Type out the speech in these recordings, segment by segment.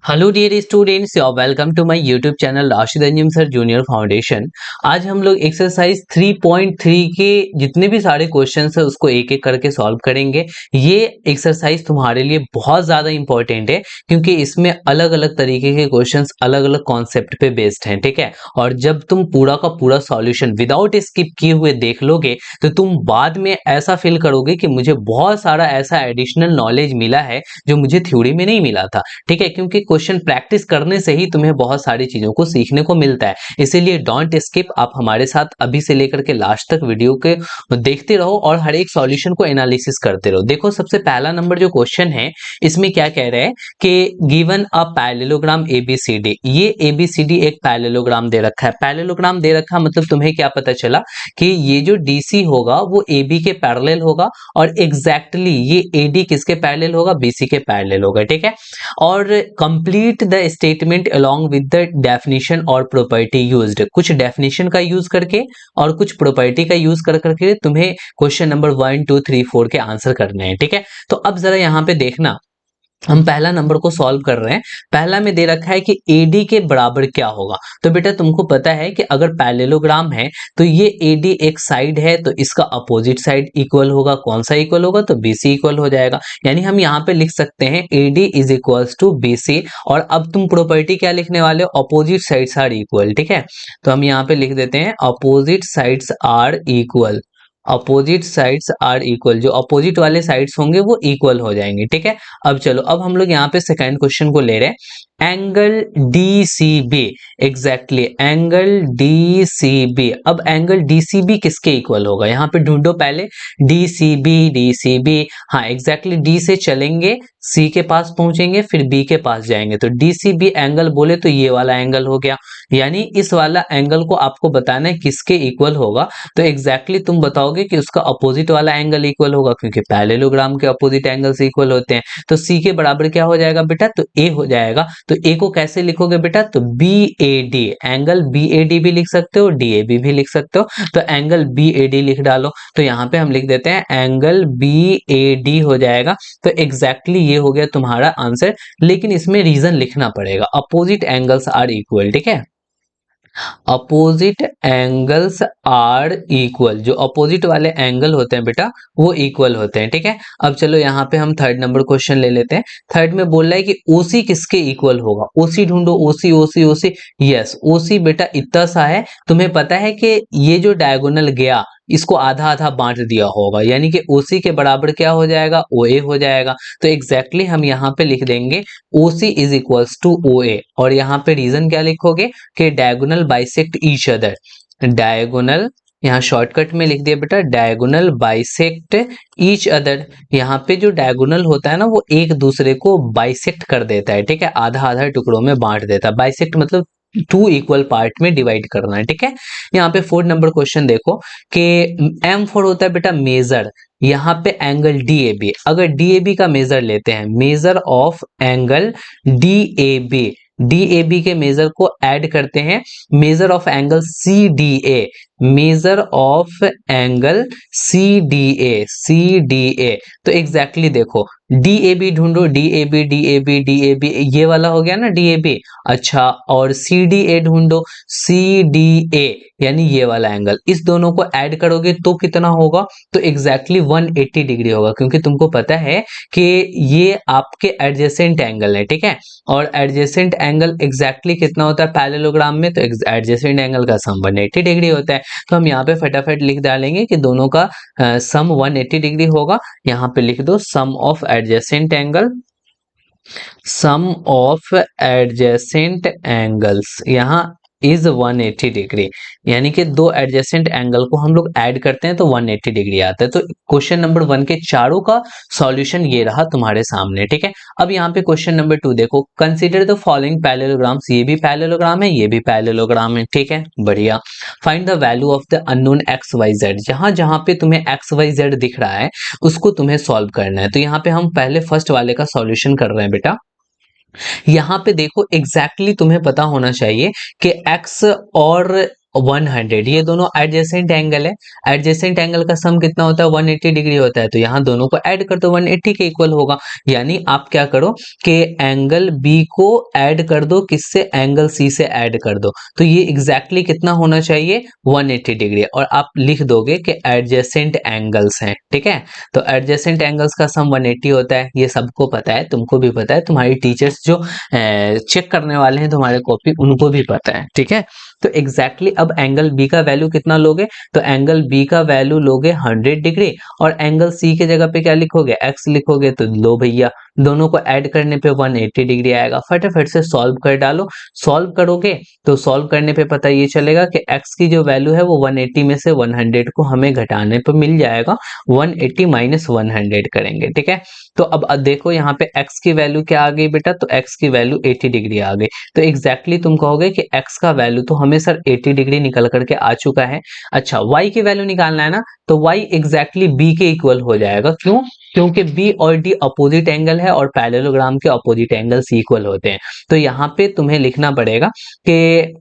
Hello dear students, you are welcome to my YouTube channel Rashid Anjum sir junior foundation. आज हम लोग exercise 3.3 के जितने भी सारे क्वेश्चंस है उसको एक एक करके सॉल्व करेंगे। ये एक्सरसाइज तुम्हारे लिए बहुत ज़्यादा इंपॉर्टेंट है क्योंकि इसमें अलग अलग तरीके के क्वेश्चंस अलग अलग कॉन्सेप्ट पे बेस्ड हैं, ठीक है। और जब तुम पूरा का पूरा सॉल्यूशन विदाउट स्किप किए हुए देख लोगे तो तुम बाद में ऐसा फील करोगे कि मुझे बहुत सारा ऐसा एडिशनल नॉलेज मिला है जो मुझे थ्योरी में नहीं मिला था, ठीक है। क्योंकि क्वेश्चन प्रैक्टिस करने से ही तुम्हें बहुत सारी चीजों को सीखने को मिलता है। इसीलिए डोंट स्किप, आप हमारे साथ अभी से लेकर के लास्ट तक वीडियो के देखते रहो और हर एक सॉल्यूशन को एनालिसिस करते रहो। देखो, सबसे पहला नंबर जो क्वेश्चन है इसमें क्या कह रहे हैं कि गिवन अ पैरेललोग्राम एबीसीडी। ये एबीसीडी एक पैरेललोग्राम दे रखा है। पैरेललोग्राम दे रखा मतलब तुम्हें क्या पता चला कि ये जो डीसी होगा वो एबी के पैरेलल होगा और एग्जैक्टली ये एडी किसके पैरेलल होगा, बीसी के पैरेलल होगा, ठीक है। और complete the statement along with the definition और प्रॉपर्टी यूज्ड। कुछ डेफिनेशन का यूज करके और कुछ प्रॉपर्टी का यूज कर करके तुम्हें क्वेश्चन नंबर 1 2 3 4 के आंसर करने हैं, ठीक है। तो अब जरा यहाँ पे देखना, हम पहला नंबर को सॉल्व कर रहे हैं। पहला में दे रखा है कि AD के बराबर क्या होगा। तो बेटा तुमको पता है कि अगर पैरेललोग्राम है तो ये AD एक साइड है तो इसका अपोजिट साइड इक्वल होगा। कौन सा इक्वल होगा, तो BC इक्वल हो जाएगा। यानी हम यहाँ पे लिख सकते हैं AD is equals to BC। और अब तुम प्रॉपर्टी क्या लिखने वाले हो, अपोजिट साइड्स आर इक्वल, ठीक है। तो हम यहाँ पे लिख देते हैं opposite sides are equal. Opposite sides are equal, जो अपोजिट वाले साइड्स होंगे वो इक्वल हो जाएंगे, ठीक है। अब चलो, अब हम लोग यहाँ पे सेकंड क्वेश्चन को ले रहे हैं। Angle DCB, exactly angle DCB। अब एंगल DCB किसके इक्वल होगा, यहाँ पे ढूंढो पहले। DCB, हाँ एग्जैक्टली D से चलेंगे, C के पास पहुंचेंगे, फिर B के पास जाएंगे। तो DCB एंगल बोले तो ये वाला एंगल हो गया। यानी इस वाला एंगल को आपको बताना है किसके इक्वल होगा। तो एग्जैक्टली तुम बताओगे कि उसका अपोजिट वाला एंगल इक्वल होगा, क्योंकि पैरेललोग्राम के अपोजिट एंगल्स इक्वल होते हैं। तो C के बराबर क्या हो जाएगा बेटा, तो A हो जाएगा। तो A को कैसे लिखोगे बेटा, तो BAD, एंगल BAD भी लिख सकते हो, DAB भी लिख सकते हो। तो एंगल BAD लिख डालो। तो यहाँ पे हम लिख देते हैं एंगल BAD हो जाएगा। तो एग्जैक्टली ये हो गया तुम्हारा आंसर। लेकिन इसमें रीजन लिखना पड़ेगा, अपोजिट एंगल्स आर इक्वल, ठीक है। अपोजिट एंगल्स आर इक्वल, जो अपोजिट वाले एंगल होते हैं बेटा वो इक्वल होते हैं, ठीक है। अब चलो यहाँ पे हम थर्ड नंबर क्वेश्चन ले लेते हैं। थर्ड में बोल रहा है कि OC किसके इक्वल होगा। OC ढूंढो, OC OC OC। Yes, OC बेटा इतना सा है। तुम्हें पता है कि ये जो डायगोनल गया इसको आधा आधा बांट दिया होगा, यानी कि OC के बराबर क्या हो जाएगा, OA हो जाएगा। तो एग्जैक्टली हम यहाँ पे लिख देंगे OC is equals to OA। और यहाँ पे रीजन क्या लिखोगे कि diagonal bisect each other. Diagonal, यहाँ शॉर्टकट में लिख दिया बेटा, डायगोनल बाइसेक्ट ईच अदर। यहाँ पे जो डायगोनल होता है ना वो एक दूसरे को बाइसेक्ट कर देता है, ठीक है, आधा आधा टुकड़ों में बांट देता है। बाइसेक्ट मतलब टू इक्वल पार्ट में डिवाइड करना है, ठीक है। यहाँ पे फोर्थ नंबर क्वेश्चन देखो कि M4 होता है बेटा मेजर। यहाँ पे एंगल DAB, अगर DAB का मेजर लेते हैं, measure of angle DAB, DAB के मेजर को ऐड करते हैं, measure of angle CDA, measure of angle CDA। तो एग्जैक्टली देखो DAB ढूंढो, DAB ये वाला हो गया ना DAB। अच्छा, और CDA ढूंढो, CDA यानी ये वाला एंगल। इस दोनों को ऐड करोगे तो कितना होगा, तो एग्जैक्टली 180 डिग्री होगा, क्योंकि तुमको पता है कि ये आपके एडजेसेंट एंगल है, ठीक है। और एडजेसेंट एंगल एग्जैक्टली कितना होता है पैरेललोग्राम में, तो एडजेसेंट एंगल का सम 180 डिग्री होता है। तो हम यहाँ पे फटाफट लिख डालेंगे कि दोनों का सम 180 डिग्री होगा। यहाँ पे लिख दो sum of adjacent angle, sum of adjacent angles यहाँ इज 180 डिग्री। यानी कि दो एडजेसेंट एंगल को हम लोग ऐड करते हैं तो 180 डिग्री आता है। तो क्वेश्चन नंबर 1 के चारों का सॉल्यूशन ये रहा तुम्हारे सामने, ठीक है। अब यहाँ पे क्वेश्चन नंबर 2 देखो, कंसीडर द फॉलोइंग पैरेललोग्राम्स। ये भी पैरेललोग्राम है, ये भी पैरेललोग्राम है, ठीक है, बढ़िया। Find the value of the unknown XYZ। जहां जहां पे तुम्हें XYZ दिख रहा है उसको तुम्हें सॉल्व करना है। तो यहाँ पे हम पहले फर्स्ट वाले का सॉल्यूशन कर रहे हैं बेटा। यहाँ पे देखो एग्जैक्टली तुम्हें पता होना चाहिए कि x और 100, ये दोनों एडजेसेंट एंगल है। एडजेसेंट एंगल का सम कितना होता है? 180 डिग्री होता है। तो यहाँ दोनों को ऐड कर दो, 180 के इक्वल होगा। यानी आप क्या करो कि एंगल बी को ऐड कर दो, किससे? एंगल सी से ऐड कर दो। तो ये एग्जैक्टली कितना होना चाहिए? 180 डिग्री। और आप लिख दोगे कि एडजेसेंट एंगल्स हैं, ठीक है। तो एडजेसेंट एंगल्स का सम 180 होता है, ये सबको पता है, तुमको भी पता है, तुम्हारी टीचर्स जो चेक करने वाले हैं तुम्हारे कॉपी, उनको भी पता है, ठीक है। तो एग्जैक्टली अब एंगल बी का वैल्यू कितना लोगे? तो एंगल बी का वैल्यू लोगे 100 डिग्री, और एंगल सी के जगह पे क्या लिखोगे? एक्स लिखोगे। तो लो भैया, दोनों को ऐड करने पे 180 डिग्री आएगा। फटाफट से सॉल्व कर डालो। सॉल्व करोगे तो सॉल्व करने पे पता ये चलेगा कि x की जो वैल्यू है वो 180 में से 100 को हमें घटाने पर मिल जाएगा, 180 माइनस 100 करेंगे, ठीक है। तो अब देखो यहाँ पे x की वैल्यू क्या आ गई बेटा? तो x की वैल्यू 80 डिग्री आ गई। तो एग्जैक्टली तुम कहोगे कि x का वैल्यू तो हमें सर 80 डिग्री निकल करके आ चुका है। अच्छा, y की वैल्यू निकालना है ना, तो y एग्जैक्टली b के इक्वल हो जाएगा। क्यों? क्योंकि b और d अपोजिट एंगल है, और पैरेललोग्राम के अपोजिट एंगल्स इक्वल होते हैं। तो यहाँ पे तुम्हें लिखना पड़ेगा कि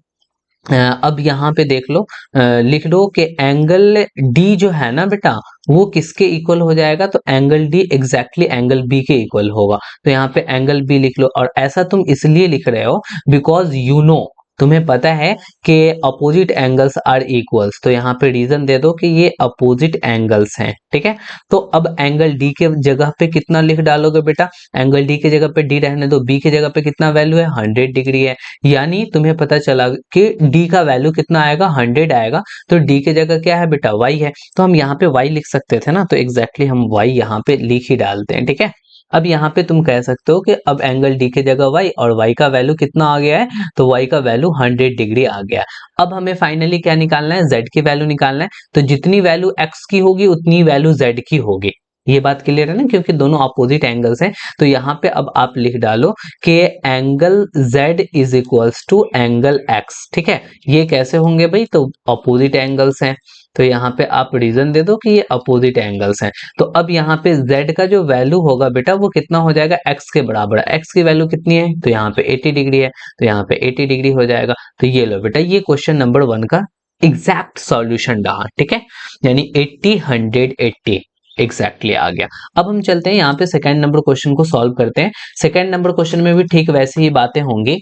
अब यहाँ पे देख लो, लिख लो कि एंगल डी जो है ना बेटा, वो किसके इक्वल हो जाएगा? तो angle D exactly angle B के इक्वल होगा। तो यहाँ पे एंगल बी लिख लो। और ऐसा तुम इसलिए लिख रहे हो बिकॉज यू नो, तुम्हें पता है कि अपोजिट एंगल्स आर इक्वल्स। तो यहाँ पे रीजन दे दो कि ये अपोजिट एंगल्स हैं, ठीक है। तो अब एंगल डी के जगह पे कितना लिख डालोगे बेटा? एंगल डी के जगह पे डी रहने दो, बी की जगह पे कितना वैल्यू है? 100 डिग्री है। यानी तुम्हें पता चला कि d का वैल्यू कितना आएगा? 100 आएगा। तो d की जगह क्या है बेटा? y है। तो हम यहाँ पे y लिख सकते थे ना, तो एग्जैक्टली हम y यहाँ पे लिख ही डालते हैं, ठीक है। अब यहाँ पे तुम कह सकते हो कि अब एंगल d की जगह y, और y का वैल्यू कितना आ गया है? तो y का वैल्यू 100 डिग्री आ गया। अब हमें फाइनली क्या निकालना है? z की वैल्यू निकालना है। तो जितनी वैल्यू x की होगी उतनी वैल्यू z की होगी। ये बात क्लियर है ना, क्योंकि दोनों अपोजिट एंगल्स हैं। तो यहाँ पे अब आप लिख डालो कि angle Z is equals to angle X, ठीक है। ये कैसे होंगे भाई? तो अपोजिट एंगल्स हैं। तो यहाँ पे आप रीजन दे दो कि ये अपोजिट एंगल्स हैं। तो अब यहाँ पे Z का जो वैल्यू होगा बेटा, वो कितना हो जाएगा? X के बराबर। X की वैल्यू कितनी है? तो यहाँ पे 80 डिग्री है। तो यहाँ पे 80 डिग्री हो जाएगा। तो ये लो बेटा, ये क्वेश्चन नंबर 1 का एग्जैक्ट सॉल्यूशन रहा, ठीक है। यानी 80 100 80 एग्जैक्टली आ गया। अब हम चलते हैं यहाँ पे सेकंड नंबर क्वेश्चन को सॉल्व करते हैं। सेकंड नंबर क्वेश्चन में भी ठीक वैसी ही बातें होंगी।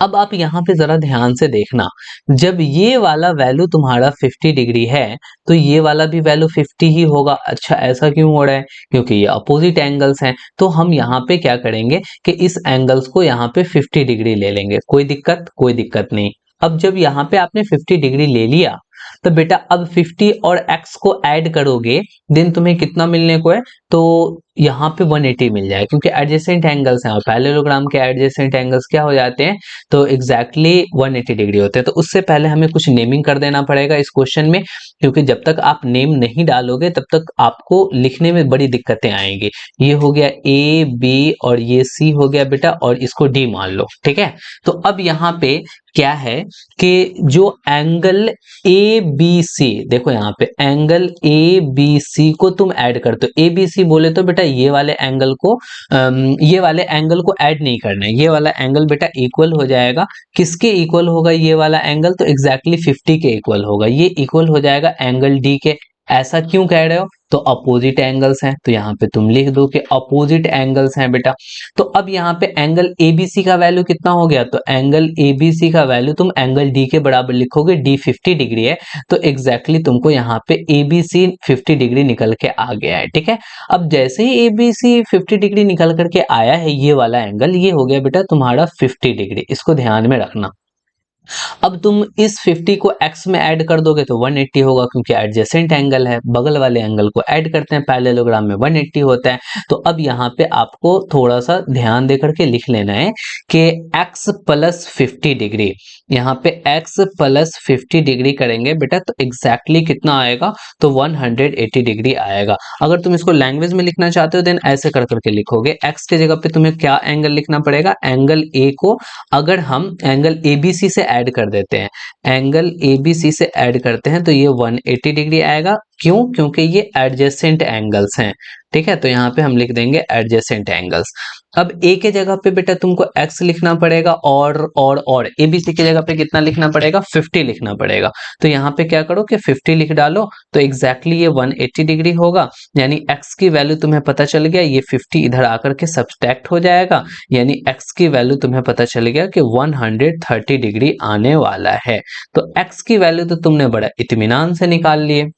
अब आप यहाँ पे जरा ध्यान से देखना, जब ये वाला वैल्यू तुम्हारा 50 डिग्री है, तो ये वाला भी वैल्यू 50 ही होगा। अच्छा, ऐसा क्यों हो रहा है? क्योंकि ये अपोजिट एंगल्स हैं। तो हम यहाँ पे क्या करेंगे कि इस एंगल्स को यहाँ पे 50 डिग्री ले लेंगे। कोई दिक्कत? कोई दिक्कत नहीं। अब जब यहाँ पे आपने 50 डिग्री ले लिया, तो बेटा अब 50 और x को ऐड करोगे, देन तुम्हें कितना मिलने को है? तो यहाँ पे 180 मिल जाए, क्योंकि एडजेसेंट एंगल्स हैं, और पैरेललोग्राम के एडजेसेंट एंगल्स क्या हो जाते हैं? तो एग्जैक्टली 180 डिग्री होते हैं। तो उससे पहले हमें कुछ नेमिंग कर देना पड़ेगा इस क्वेश्चन में, क्योंकि जब तक आप नेम नहीं डालोगे तब तक आपको लिखने में बड़ी दिक्कतें आएंगी। ये हो गया ए बी, और ये सी हो गया बेटा, और इसको डी मान लो, ठीक है। तो अब यहाँ पे क्या है कि जो एंगल ए बी सी, देखो यहाँ पे एंगल ए बी सी को तुम ऐड करते हो। ए बी सी बोले तो बेटा ये वाले एंगल को ये वाले एंगल को ऐड नहीं करना है। ये वाला एंगल बेटा इक्वल हो जाएगा, किसके इक्वल होगा ये वाला एंगल? तो एग्जैक्टली 50 के इक्वल होगा। ये इक्वल हो जाएगा एंगल डी के। ऐसा क्यों कह रहे हो? तो अपोजिट एंगल्स हैं। तो यहाँ पे तुम लिख दो कि अपोजिट एंगल्स हैं बेटा। तो अब यहाँ पे एंगल एबीसी का वैल्यू कितना हो गया? तो एंगल एबीसी का वैल्यू तुम एंगल डी के बराबर लिखोगे। डी 50 डिग्री है, तो एग्जैक्टली तुमको यहाँ पे एबीसी 50 डिग्री निकल के आ गया है, ठीक है। अब जैसे ही एबीसी 50 डिग्री निकल करके आया है, ये वाला एंगल ये हो गया बेटा तुम्हारा 50 डिग्री। इसको ध्यान में रखना। अब तुम इस 50 को x में ऐड कर दोगे तो 180 होगा, क्योंकि एडजेसेंट एंगल है। बगल वाले एंगल को ऐड करते हैं, पैरेललोग्राम में 180 होता है। तो अब यहाँ पे आपको थोड़ा सा ध्यान देकर के लिख लेना है कि x प्लस 50 डिग्री, यहाँ पे x प्लस 50 डिग्री करेंगे बेटा, तो एग्जैक्टली कितना आएगा? तो 180 डिग्री आएगा। अगर तुम इसको लैंग्वेज में लिखना चाहते हो देन ऐसे कर करके लिखोगे। x के जगह पे तुम्हें क्या एंगल लिखना पड़ेगा? एंगल a को अगर हम एंगल ABC से ऐड कर देते हैं, एंगल ABC से ऐड करते हैं, तो ये 180 डिग्री आएगा। क्यों? क्योंकि ये एडजेसेंट एंगल्स हैं, ठीक है। तो यहाँ पे हम लिख देंगे एडजेसेंट एंगल्स। अब ए के जगह पे बेटा तुमको एक्स लिखना पड़ेगा और एबीसी की जगह पे कितना लिखना पड़ेगा? 50 लिखना पड़ेगा। तो यहाँ पे क्या करो कि 50 लिख डालो, तो एग्जैक्टली ये 180 डिग्री होगा। यानी एक्स की वैल्यू तुम्हें पता चल गया, ये 50 इधर आकर के सब्सट्रैक्ट हो जाएगा, यानी एक्स की वैल्यू तुम्हें पता चल गया कि 130 डिग्री आने वाला है। तो एक्स की वैल्यू तो तुमने बड़ा इत्मीनान से निकाल लिए।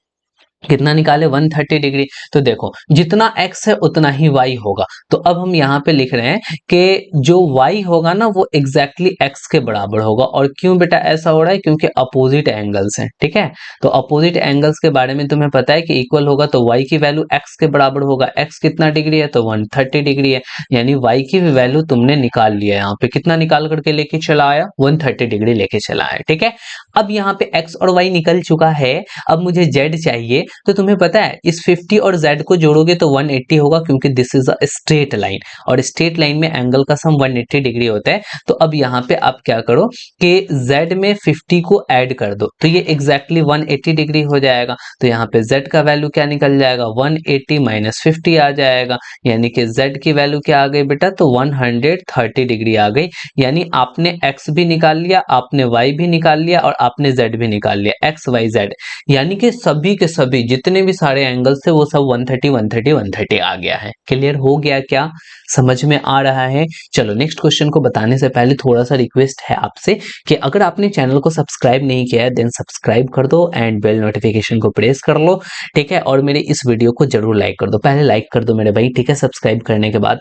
कितना निकाले? 130 डिग्री। तो देखो जितना x है उतना ही y होगा। तो अब हम यहाँ पे लिख रहे हैं कि जो y होगा ना वो एग्जैक्टली x के बराबर होगा। और क्यों बेटा ऐसा हो रहा है? क्योंकि अपोजिट एंगल्स हैं, ठीक है। तो अपोजिट एंगल्स के बारे में तुम्हें पता है कि इक्वल होगा तो y की वैल्यू x के बराबर होगा। x कितना डिग्री है? तो 130 डिग्री है, यानी y की भी वैल्यू तुमने निकाल लिया। यहाँ पे कितना निकाल करके लेके चला आया? 130 डिग्री लेके चला आया, ठीक है। अब यहाँ पे x और y निकल चुका है, अब मुझे z चाहिए। तो तुम्हें पता है इस 50 और z को जोड़ोगे तो 180 होगा, क्योंकि this is a straight line और स्ट्रेट लाइन में एंगल का सम 180 डिग्री होता है। तो अब यहाँ पे आप क्या करो कि z में 50 को ऐड कर दो, तो ये एग्जैक्टली 180 डिग्री हो जाएगा। तो यहाँ पे z का वैल्यू क्या निकल जाएगा? 180 माइनस 50 आ जाएगा, यानी कि z की वैल्यू क्या आ गई बेटा? तो 130 डिग्री आ गई। यानी आपने x भी निकाल लिया, आपने y भी निकाल लिया और आपने z भी निकाल लिया, x y z, यानी कि सभी के सभी जितने भी सारे एंगल्स थे वो सब 130 130 130 आ गया है। क्लियर हो गया? क्या समझ में आ रहा है? चलो नेक्स्ट क्वेश्चन को बताने से पहले थोड़ा सा रिक्वेस्ट है आपसे कि अगर आपने चैनल को सब्सक्राइब नहीं किया है देन सब्सक्राइब कर दो एंड बेल नोटिफिकेशन को प्रेस कर लो, ठीक है। और मेरे इस वीडियो को जरूर लाइक कर दो, पहले लाइक कर दो मेरे भाई, ठीक है। सब्सक्राइब करने के बाद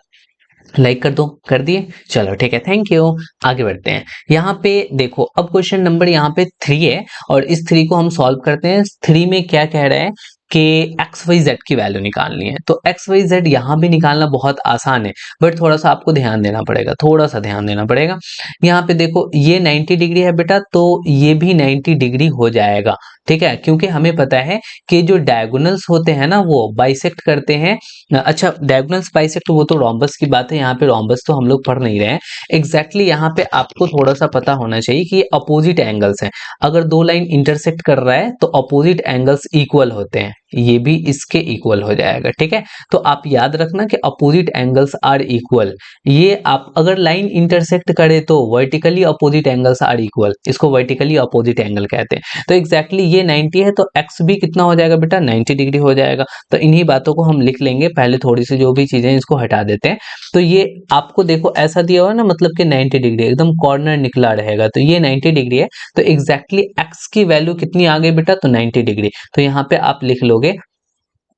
लाइक कर दो, कर दिए? चलो ठीक है, थैंक यू। आगे बढ़ते हैं। यहाँ पे देखो अब क्वेश्चन नंबर यहाँ पे 3 है और इस 3 को हम सॉल्व करते हैं। 3 में क्या कह रहे हैं कि एक्स वाई जेड की वैल्यू निकालनी है। तो एक्स वाई जेड यहाँ भी निकालना बहुत आसान है, बट थोड़ा सा आपको ध्यान देना पड़ेगा, थोड़ा सा ध्यान देना पड़ेगा। यहाँ पे देखो ये 90 डिग्री है बेटा, तो ये भी 90 डिग्री हो जाएगा, ठीक है। क्योंकि हमें पता है कि जो डायगोनल्स होते हैं ना वो बाइसेक्ट करते हैं। अच्छा डायगोनल्स बाइसेक्ट वो तो रोम्बस की बात है, यहाँ पे रोम्बस तो हम लोग पढ़ नहीं रहे हैं। एग्जैक्टली यहाँ पे आपको थोड़ा सा पता होना चाहिए कि ये अपोजिट एंगल्स हैं। अगर दो लाइन इंटरसेक्ट कर रहा है तो अपोजिट एंगल्स इक्वल होते हैं, ये भी इसके इक्वल हो जाएगा, ठीक है। तो आप याद रखना कि अपोजिट एंगल्स आर इक्वल। ये आप अगर लाइन इंटरसेक्ट करे तो vertically opposite angles are equal, इसको वर्टिकली अपोजिट एंगल कहते हैं। तो एग्जैक्टली ये 90 है तो एक्स भी कितना हो जाएगा बेटा? 90 डिग्री हो जाएगा। तो इन्हीं बातों को हम लिख लेंगे, पहले थोड़ी सी जो भी चीजें इसको हटा देते हैं। तो ये आपको देखो ऐसा दिया हुआ है ना, मतलब कि 90 डिग्री एकदम कॉर्नर निकला रहेगा, तो ये 90 डिग्री है। तो एग्जैक्टली एक्स की वैल्यू कितनी आ गई बेटा? तो 90 डिग्री। तो यहाँ पे आप लिख लोगे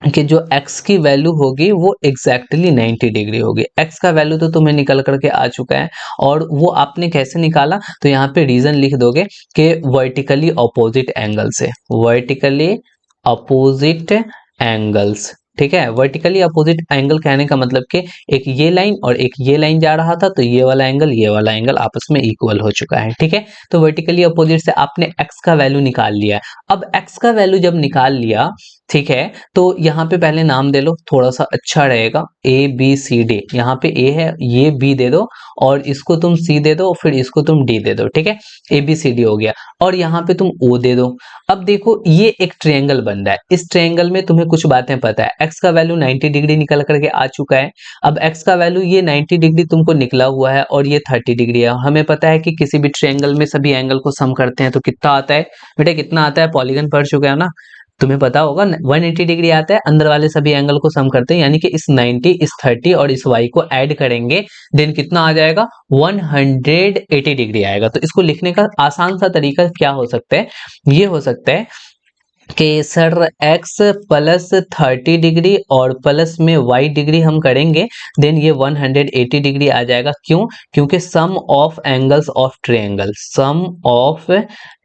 कि जो x की वैल्यू होगी वो एग्जैक्टली 90 डिग्री होगी। x का वैल्यू तो तुम्हें निकल करके आ चुका है, और वो आपने कैसे निकाला? तो यहाँ पे रीजन लिख दोगे कि वर्टिकली अपोजिट एंगल से, वर्टिकली अपोजिट एंगल्स, ठीक है। वर्टिकली अपोजिट एंगल कहने का मतलब कि एक ये लाइन और एक ये लाइन जा रहा था, तो ये वाला एंगल आपस में इक्वल हो चुका है, ठीक है। तो वर्टिकली अपोजिट से आपने x का वैल्यू निकाल लिया है। अब x का वैल्यू जब निकाल लिया, ठीक है, तो यहाँ पे पहले नाम दे लो, थोड़ा सा अच्छा रहेगा। ए बी सी डी, यहाँ पे ए है, ये बी दे दो और इसको तुम सी दे दो, फिर इसको तुम डी दे दो, ठीक है। ए बी सी डी हो गया, और यहाँ पे तुम ओ दे दो। अब देखो ये एक ट्रायंगल बन रहा है, इस ट्रायंगल में तुम्हें कुछ बातें पता है। एक्स का वैल्यू 90 डिग्री निकल करके आ चुका है। अब एक्स का वैल्यू ये 90 डिग्री तुमको निकला हुआ है और ये 30 डिग्री है। हमें पता है कि किसी भी ट्रायंगल में सभी एंगल को सम करते हैं तो कितना आता है बेटा? कितना आता है? पॉलीगन पढ़ चुके हो ना, तुम्हें पता होगा 180 डिग्री आता है। अंदर वाले सभी एंगल को सम करते हैं, यानी कि इस 90 इस 30 और इस y को ऐड करेंगे, देन कितना आ जाएगा? 180 डिग्री आएगा। तो इसको लिखने का आसान सा तरीका क्या हो सकता है? ये हो सकता है कि सर x प्लस 30 डिग्री और प्लस में y डिग्री हम करेंगे, देन ये 180 डिग्री आ जाएगा। क्यों? क्योंकि sum of angles of triangle, sum of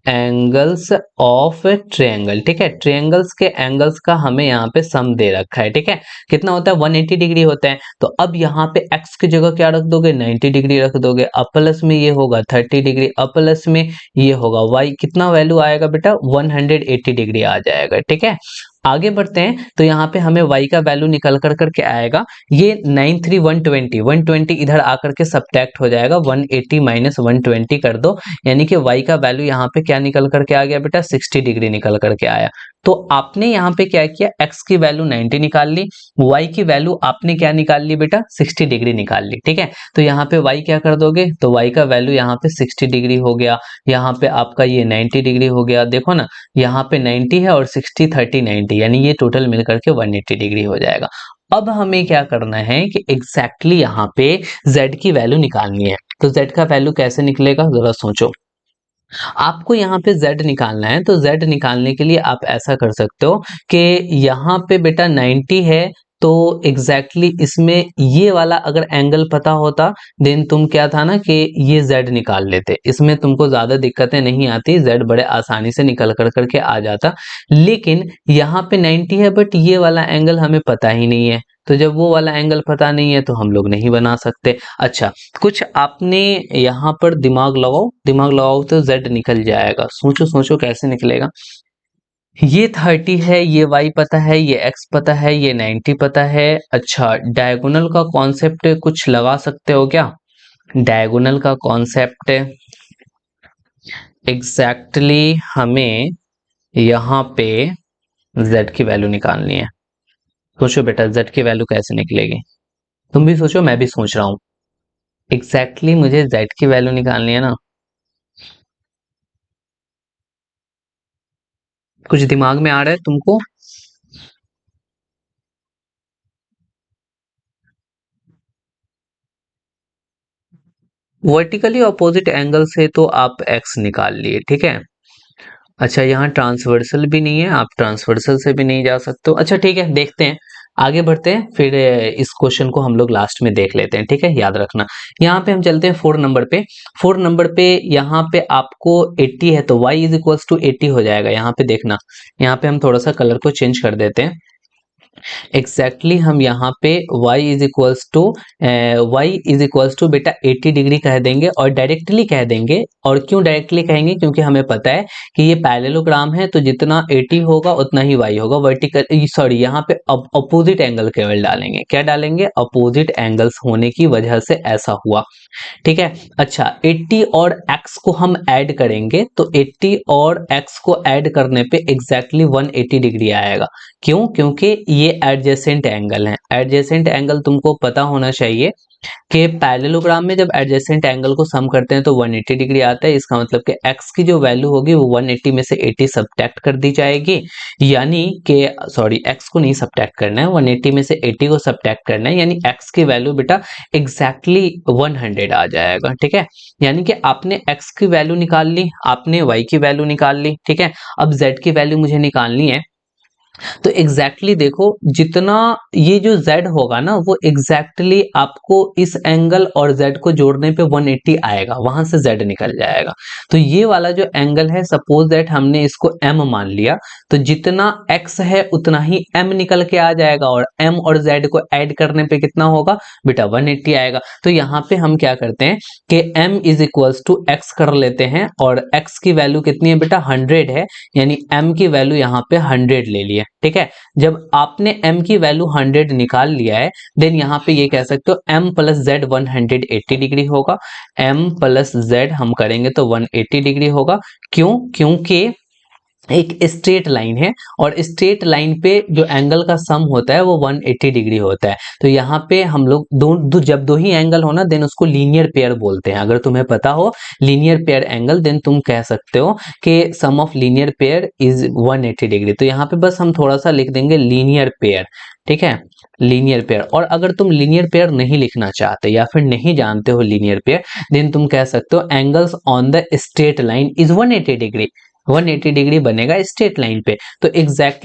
angles of triangle, ठीक है। ट्रायंगल्स के एंगल्स का हमें यहाँ पे सम दे रखा है, ठीक है। कितना होता है? 180 डिग्री होता है। तो अब यहाँ पे x की जगह क्या रख दोगे? 90 डिग्री रख दोगे। अब प्लस में ये होगा 30 डिग्री, अब प्लस में ये होगा y, कितना वैल्यू आएगा बेटा? 180 डिग्री आ जाएगा, ठीक है। आगे बढ़ते हैं तो यहाँ पे हमें y का वैल्यू निकल कर करके आएगा, ये 93 120 इधर आकर के सब्ट्रैक्ट हो जाएगा, 180 माइनस 120 कर दो, यानी कि y का वैल्यू यहाँ पे क्या निकल करके आ गया बेटा, 60 डिग्री निकल करके आया। तो आपने यहाँ पे क्या किया, x की वैल्यू 90 निकाल ली, y की वैल्यू आपने क्या निकाल ली बेटा, 60 डिग्री निकाल ली, ठीक है। तो यहाँ पे y क्या कर दोगे, तो y का वैल्यू यहाँ पे 60 डिग्री हो गया, यहाँ पे आपका ये 90 डिग्री हो गया, देखो ना यहाँ पे 90 है और 60 30 90, यानी ये टोटल मिलकर के 180 डिग्री हो जाएगा। अब हमें क्या करना है कि एग्जैक्टली यहाँ पे z की वैल्यू निकालनी है। तो z का वैल्यू कैसे निकलेगा, जरा सोचो। आपको यहाँ पे z निकालना है, तो z निकालने के लिए आप ऐसा कर सकते हो कि यहाँ पे बेटा 90 है, तो इसमें ये वाला अगर एंगल पता होता, देन तुम क्या था ना कि ये z निकाल लेते, इसमें तुमको ज्यादा दिक्कतें नहीं आती, z बड़े आसानी से निकल कर करके आ जाता। लेकिन यहाँ पे 90 है, बट ये वाला एंगल हमें पता ही नहीं है, तो जब वो वाला एंगल पता नहीं है तो हम लोग नहीं बना सकते। अच्छा, कुछ आपने यहाँ पर दिमाग लगाओ तो z निकल जाएगा, सोचो सोचो कैसे निकलेगा। ये 30 है, ये y पता है, ये x पता है, ये 90 पता है। अच्छा, डायगोनल का कॉन्सेप्ट कुछ लगा सकते हो क्या, डायगोनल का कॉन्सेप्ट एग्जैक्टली हमें यहाँ पे z की वैल्यू निकालनी है। सोचो बेटा z की वैल्यू कैसे निकलेगी, तुम भी सोचो, मैं भी सोच रहा हूँ। मुझे z की वैल्यू निकालनी है ना, कुछ दिमाग में आ रहा है तुमको। वर्टिकली अपोजिट एंगल से तो आप x निकाल लिए, ठीक है। अच्छा, यहाँ ट्रांसवर्सल भी नहीं है, आप ट्रांसवर्सल से भी नहीं जा सकते हो। अच्छा ठीक है, देखते हैं, आगे बढ़ते हैं, फिर इस क्वेश्चन को हम लोग लास्ट में देख लेते हैं, ठीक है, याद रखना। यहाँ पे हम चलते हैं 4 नंबर पे। 4 नंबर पे यहाँ पे आपको 80 है, तो y इज इक्वल्स टू 80 हो जाएगा। यहाँ पे देखना, यहाँ पे हम थोड़ा सा कलर को चेंज कर देते हैं। हम यहाँ पे y इज इक्वल्स टू बेटा 80 डिग्री कह देंगे और डायरेक्टली कह देंगे। और क्यों डायरेक्टली कहेंगे, क्योंकि हमें पता है कि ये पैरेललोग्राम है, तो जितना 80 होगा उतना ही y होगा। वर्टिकल सॉरी, यहाँ पे अपोजिट एंगल केवल डालेंगे, क्या डालेंगे, अपोजिट एंगल्स होने की वजह से ऐसा हुआ, ठीक है। अच्छा, 80 और x को हम ऐड करेंगे, तो 80 और x को ऐड करने पे एग्जैक्टली 180 डिग्री आएगा। क्यों, क्योंकि ये एडजेसेंट एंगल है। एडजेसेंट एंगल तुमको पता होना चाहिए कि पैरेललोग्राम में जब एडजेसेंट एंगल को सम करते हैं तो 180 डिग्री आता है। इसका मतलब कि x की जो वैल्यू होगी वो 180 में से 80 सब्ट्रैक्ट कर दी जाएगी, यानी कि सॉरी, x को नहीं सब्ट्रैक्ट करना है, 180 में से 80 को सब्ट्रैक्ट करना है, यानी x की वैल्यू बेटा एग्जैक्टली 100 आ जाएगा, ठीक है। यानी कि आपने x की वैल्यू निकाल ली, आपने y की वैल्यू निकाल ली, ठीक है। अब z की वैल्यू मुझे निकालनी है, तो देखो, जितना ये जो z होगा ना, वो आपको इस एंगल और z को जोड़ने पे 180 आएगा, वहां से z निकल जाएगा। तो ये वाला जो एंगल है, सपोज दैट हमने इसको m मान लिया, तो जितना x है उतना ही m निकल के आ जाएगा, और m और z को ऐड करने पे कितना होगा बेटा, 180 आएगा। तो यहाँ पे हम क्या करते हैं कि m is equals to x कर लेते हैं, और x की वैल्यू कितनी है बेटा, 100 है, यानी m की वैल्यू यहाँ पे 100 ले लिए, ठीक है। जब आपने m की वैल्यू 100 निकाल लिया है, देन यहाँ पे ये कह सकते हो m प्लस z 180 डिग्री होगा। m प्लस z हम करेंगे तो 180 डिग्री होगा। क्यों, क्योंकि एक स्ट्रेट लाइन है, और स्ट्रेट लाइन पे जो एंगल का सम होता है वो 180 डिग्री होता है। तो यहाँ पे हम लोग जब दो ही एंगल हो ना, देन उसको लीनियर पेयर बोलते हैं। अगर तुम्हें पता हो लीनियर पेयर एंगल, देन तुम कह सकते हो कि sum of linear pair is 180 degree. तो यहाँ पे बस हम थोड़ा सा लिख देंगे लीनियर पेयर, ठीक है, लीनियर पेयर। और अगर तुम लीनियर पेयर नहीं लिखना चाहते या फिर नहीं जानते हो लीनियर पेयर, देन तुम कह सकते हो angles on the straight line is 180 degree. 180 degree बनेगा स्ट्रेट लाइन पे। तो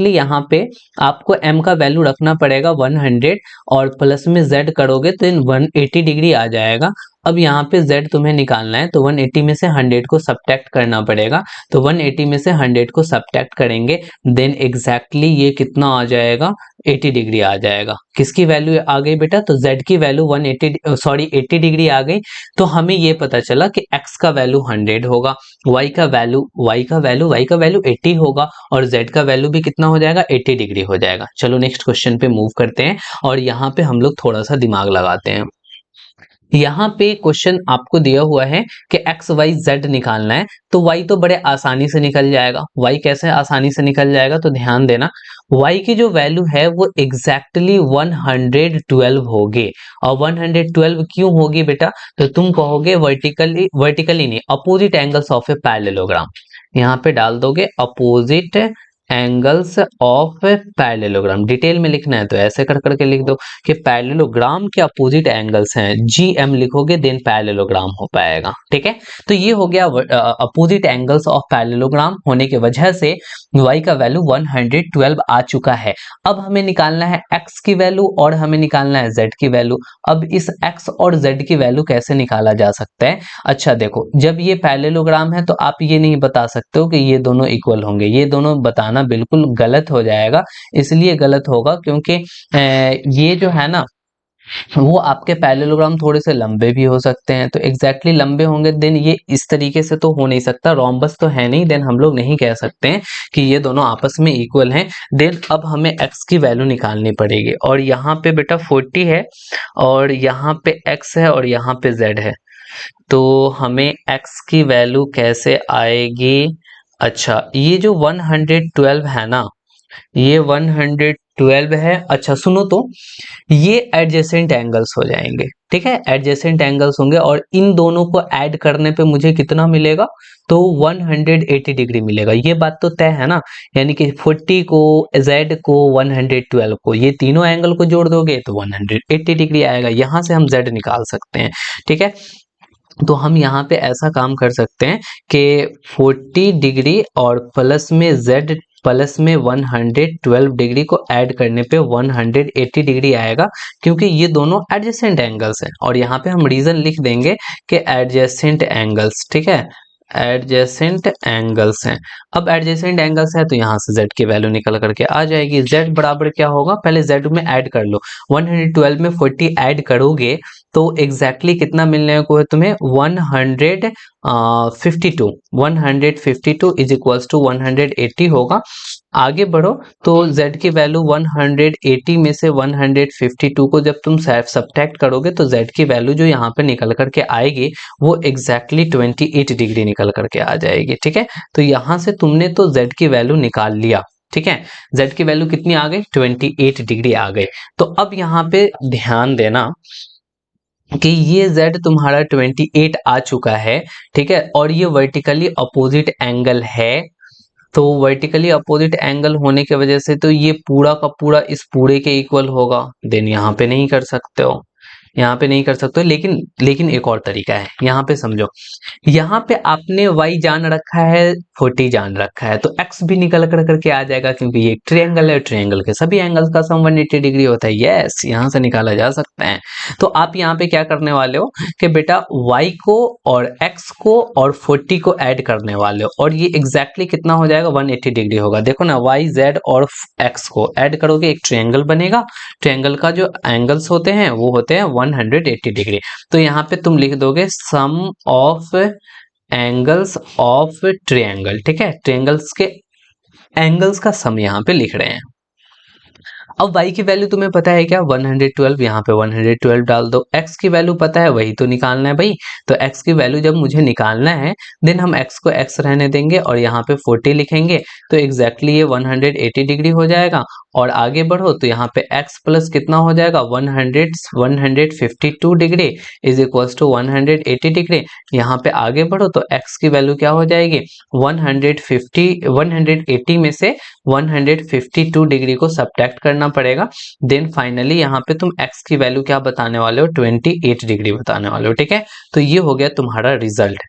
यहाँ पे आपको m का वैल्यू रखना पड़ेगा 100, और प्लस में z करोगे तो 180 डिग्री आ जाएगा। अब यहाँ पे z तुम्हें निकालना है तो 180 में से 100 को सब्ट्रैक्ट करना पड़ेगा। तो 180 में से 100 को सब्ट्रैक्ट करेंगे देन एग्जैक्टली ये कितना आ जाएगा, 80 डिग्री आ जाएगा। किसकी वैल्यू आ गई बेटा, तो z की वैल्यू 80 डिग्री आ गई। तो हमें ये पता चला कि x का वैल्यू 100 होगा, y का वैल्यू 80 होगा और z का वैल्यू भी कितना हो जाएगा, 80 डिग्री हो जाएगा। चलो नेक्स्ट क्वेश्चन पे मूव करते हैं और यहाँ पे हम लोग थोड़ा सा दिमाग लगाते हैं। यहाँ पे क्वेश्चन आपको दिया हुआ है कि एक्स वाई जेड निकालना है, तो y तो बड़े आसानी से निकल जाएगा। y कैसे आसानी से निकल जाएगा, तो ध्यान देना y की जो वैल्यू है वो एग्जैक्टली 112 होगी। और 112 क्यों होगी बेटा, तो तुम कहोगे वर्टिकली नहीं, opposite angles of a parallelogram. यहाँ पे डाल दोगे opposite angles of parallelogram. Detail में लिखना है तो ऐसे कर करके लिख दो कि पैरेललोग्राम के अपोजिट एंगल्स हैं, GM लिखोगे देन पैरेललोग्राम हो पाएगा। ठीक है, तो ये हो गया अपोजिट एंगल्स ऑफ पैरेललोग्राम होने की वजह से y का वैल्यू 112 आ चुका है। अब हमें निकालना है x की वैल्यू और हमें निकालना है z की वैल्यू। अब इस x और z की वैल्यू कैसे निकाला जा सकता है, अच्छा देखो, जब ये पैरेललोग्राम है तो आप ये नहीं बता सकते हो कि ये दोनों इक्वल होंगे, ये दोनों बताना बिल्कुल गलत हो जाएगा। इसलिए गलत होगा क्योंकि ये जो है ना वो आपके पैरेललोग्राम थोड़े से लंबे भी हो सकते हैं, तो एग्जैक्टली लंबे होंगे देन ये इस तरीके से तो हो नहीं सकता, रोम्बस तो है नहीं, देन हम लोग नहीं कह सकते हैं कि ये दोनों आपस में इक्वल हैं। देन अब हमें x की वैल्यू निकालनी पड़ेगी और यहाँ पे बेटा 40 है और यहाँ पे x है और यहाँ पे z है, तो हमें x की वैल्यू कैसे आएगी। अच्छा, ये जो 112 है ना, ये 112 है। अच्छा सुनो, तो ये एडजेसेंट एंगल्स हो जाएंगे। ठीक है, एडजेसेंट एंगल्स होंगे और इन दोनों को ऐड करने पे मुझे कितना मिलेगा, तो 180 डिग्री मिलेगा। ये बात तो तय है ना, यानी कि 40 को, z को, 112 को, ये तीनों एंगल को जोड़ दोगे तो 180 डिग्री आएगा। यहां से हम z निकाल सकते हैं। ठीक है, तो हम यहाँ पे ऐसा काम कर सकते हैं कि 40 डिग्री और प्लस में z प्लस में 112 डिग्री को ऐड करने पे 180 डिग्री आएगा, क्योंकि ये दोनों एडजेसेंट एंगल्स हैं। और यहाँ पे हम रीजन लिख देंगे कि एडजेसेंट एंगल्स। ठीक है, एडजेसेंट एंगल्स हैं। अब एडजेसेंट एंगल्स है तो यहाँ से z की वैल्यू निकल करके आ जाएगी। z बराबर क्या होगा, पहले z में ऐड कर लो, 112 में 40 ऐड करोगे तो एग्जैक्टली कितना मिलने को है तुम्हें, 152 इज इक्वल्स टू 180 होगा। आगे बढ़ो तो z की वैल्यू 180 में से 152 को जब तुम सब्ट्रैक्ट करोगे तो z की वैल्यू जो यहाँ पे निकल करके आएगी वो एग्जैक्टली 28 डिग्री निकल करके आ जाएगी। ठीक है, तो यहाँ से तुमने तो z की वैल्यू निकाल लिया। ठीक है, z की वैल्यू कितनी आ गई, 28 डिग्री आ गई। तो अब यहाँ पे ध्यान देना कि ये z तुम्हारा 28 आ चुका है। ठीक है, और ये वर्टिकली अपोजिट एंगल है, तो वर्टिकली अपोजिट एंगल होने की वजह से तो ये पूरा का पूरा इस पूरे के इक्वल होगा। देन यहाँ पे नहीं कर सकते हो, यहाँ पे नहीं कर सकते हो, लेकिन एक और तरीका है, यहाँ पे समझो। यहाँ पे आपने y जान रखा है, 40 जान रखा है, तो x भी निकल कर करके आ जाएगा, क्योंकि ये एक ट्रायंगल है, ट्रायंगल के सभी एंगल्स का सम 180 डिग्री होता है। यस, यहाँ से निकाला जा सकता है। तो आप यहाँ पे क्या करने वाले हो कि बेटा y को और x को और 40 को ऐड करने वाले हो, और ये एग्जैक्टली कितना हो जाएगा, 180 डिग्री होगा। देखो ना, y z और x को ऐड करोगे एक ट्रायंगल बनेगा। ट्रायंगल का जो एंगल्स होते हैं वो होते हैं 180 डिग्री। तो यहाँ पे तुम लिख दोगे सम ऑफ एंगल्स ऑफ ट्रायंगल। ठीक है, ट्रायंगल्स के एंगल्स का सम यहाँ पे लिख रहे हैं। अब y की वैल्यू तुम्हें पता है क्या, 112, यहाँ पे 112 डाल दो। x की वैल्यू पता है, वही तो निकालना है भाई। तो x की वैल्यू जब मुझे निकालना है देन हम x को x रहने देंगे और यहाँ पे 40 लिखेंगे, तो एग्जैक्टली ये 180 डिग्री हो जाएगा। और आगे बढ़ो तो यहाँ पे x प्लस कितना हो जाएगा, 152 degree is equals to 180 degree. यहाँ पे आगे बढ़ो तो x की वैल्यू क्या हो जाएगी, 180 में से 152 डिग्री को सब्ट्रैक्ट करना पड़ेगा। देन फाइनली यहाँ पे तुम x की वैल्यू क्या बताने वाले हो, 28 डिग्री बताने वाले हो। ठीक है, तो ये हो गया तुम्हारा रिजल्ट,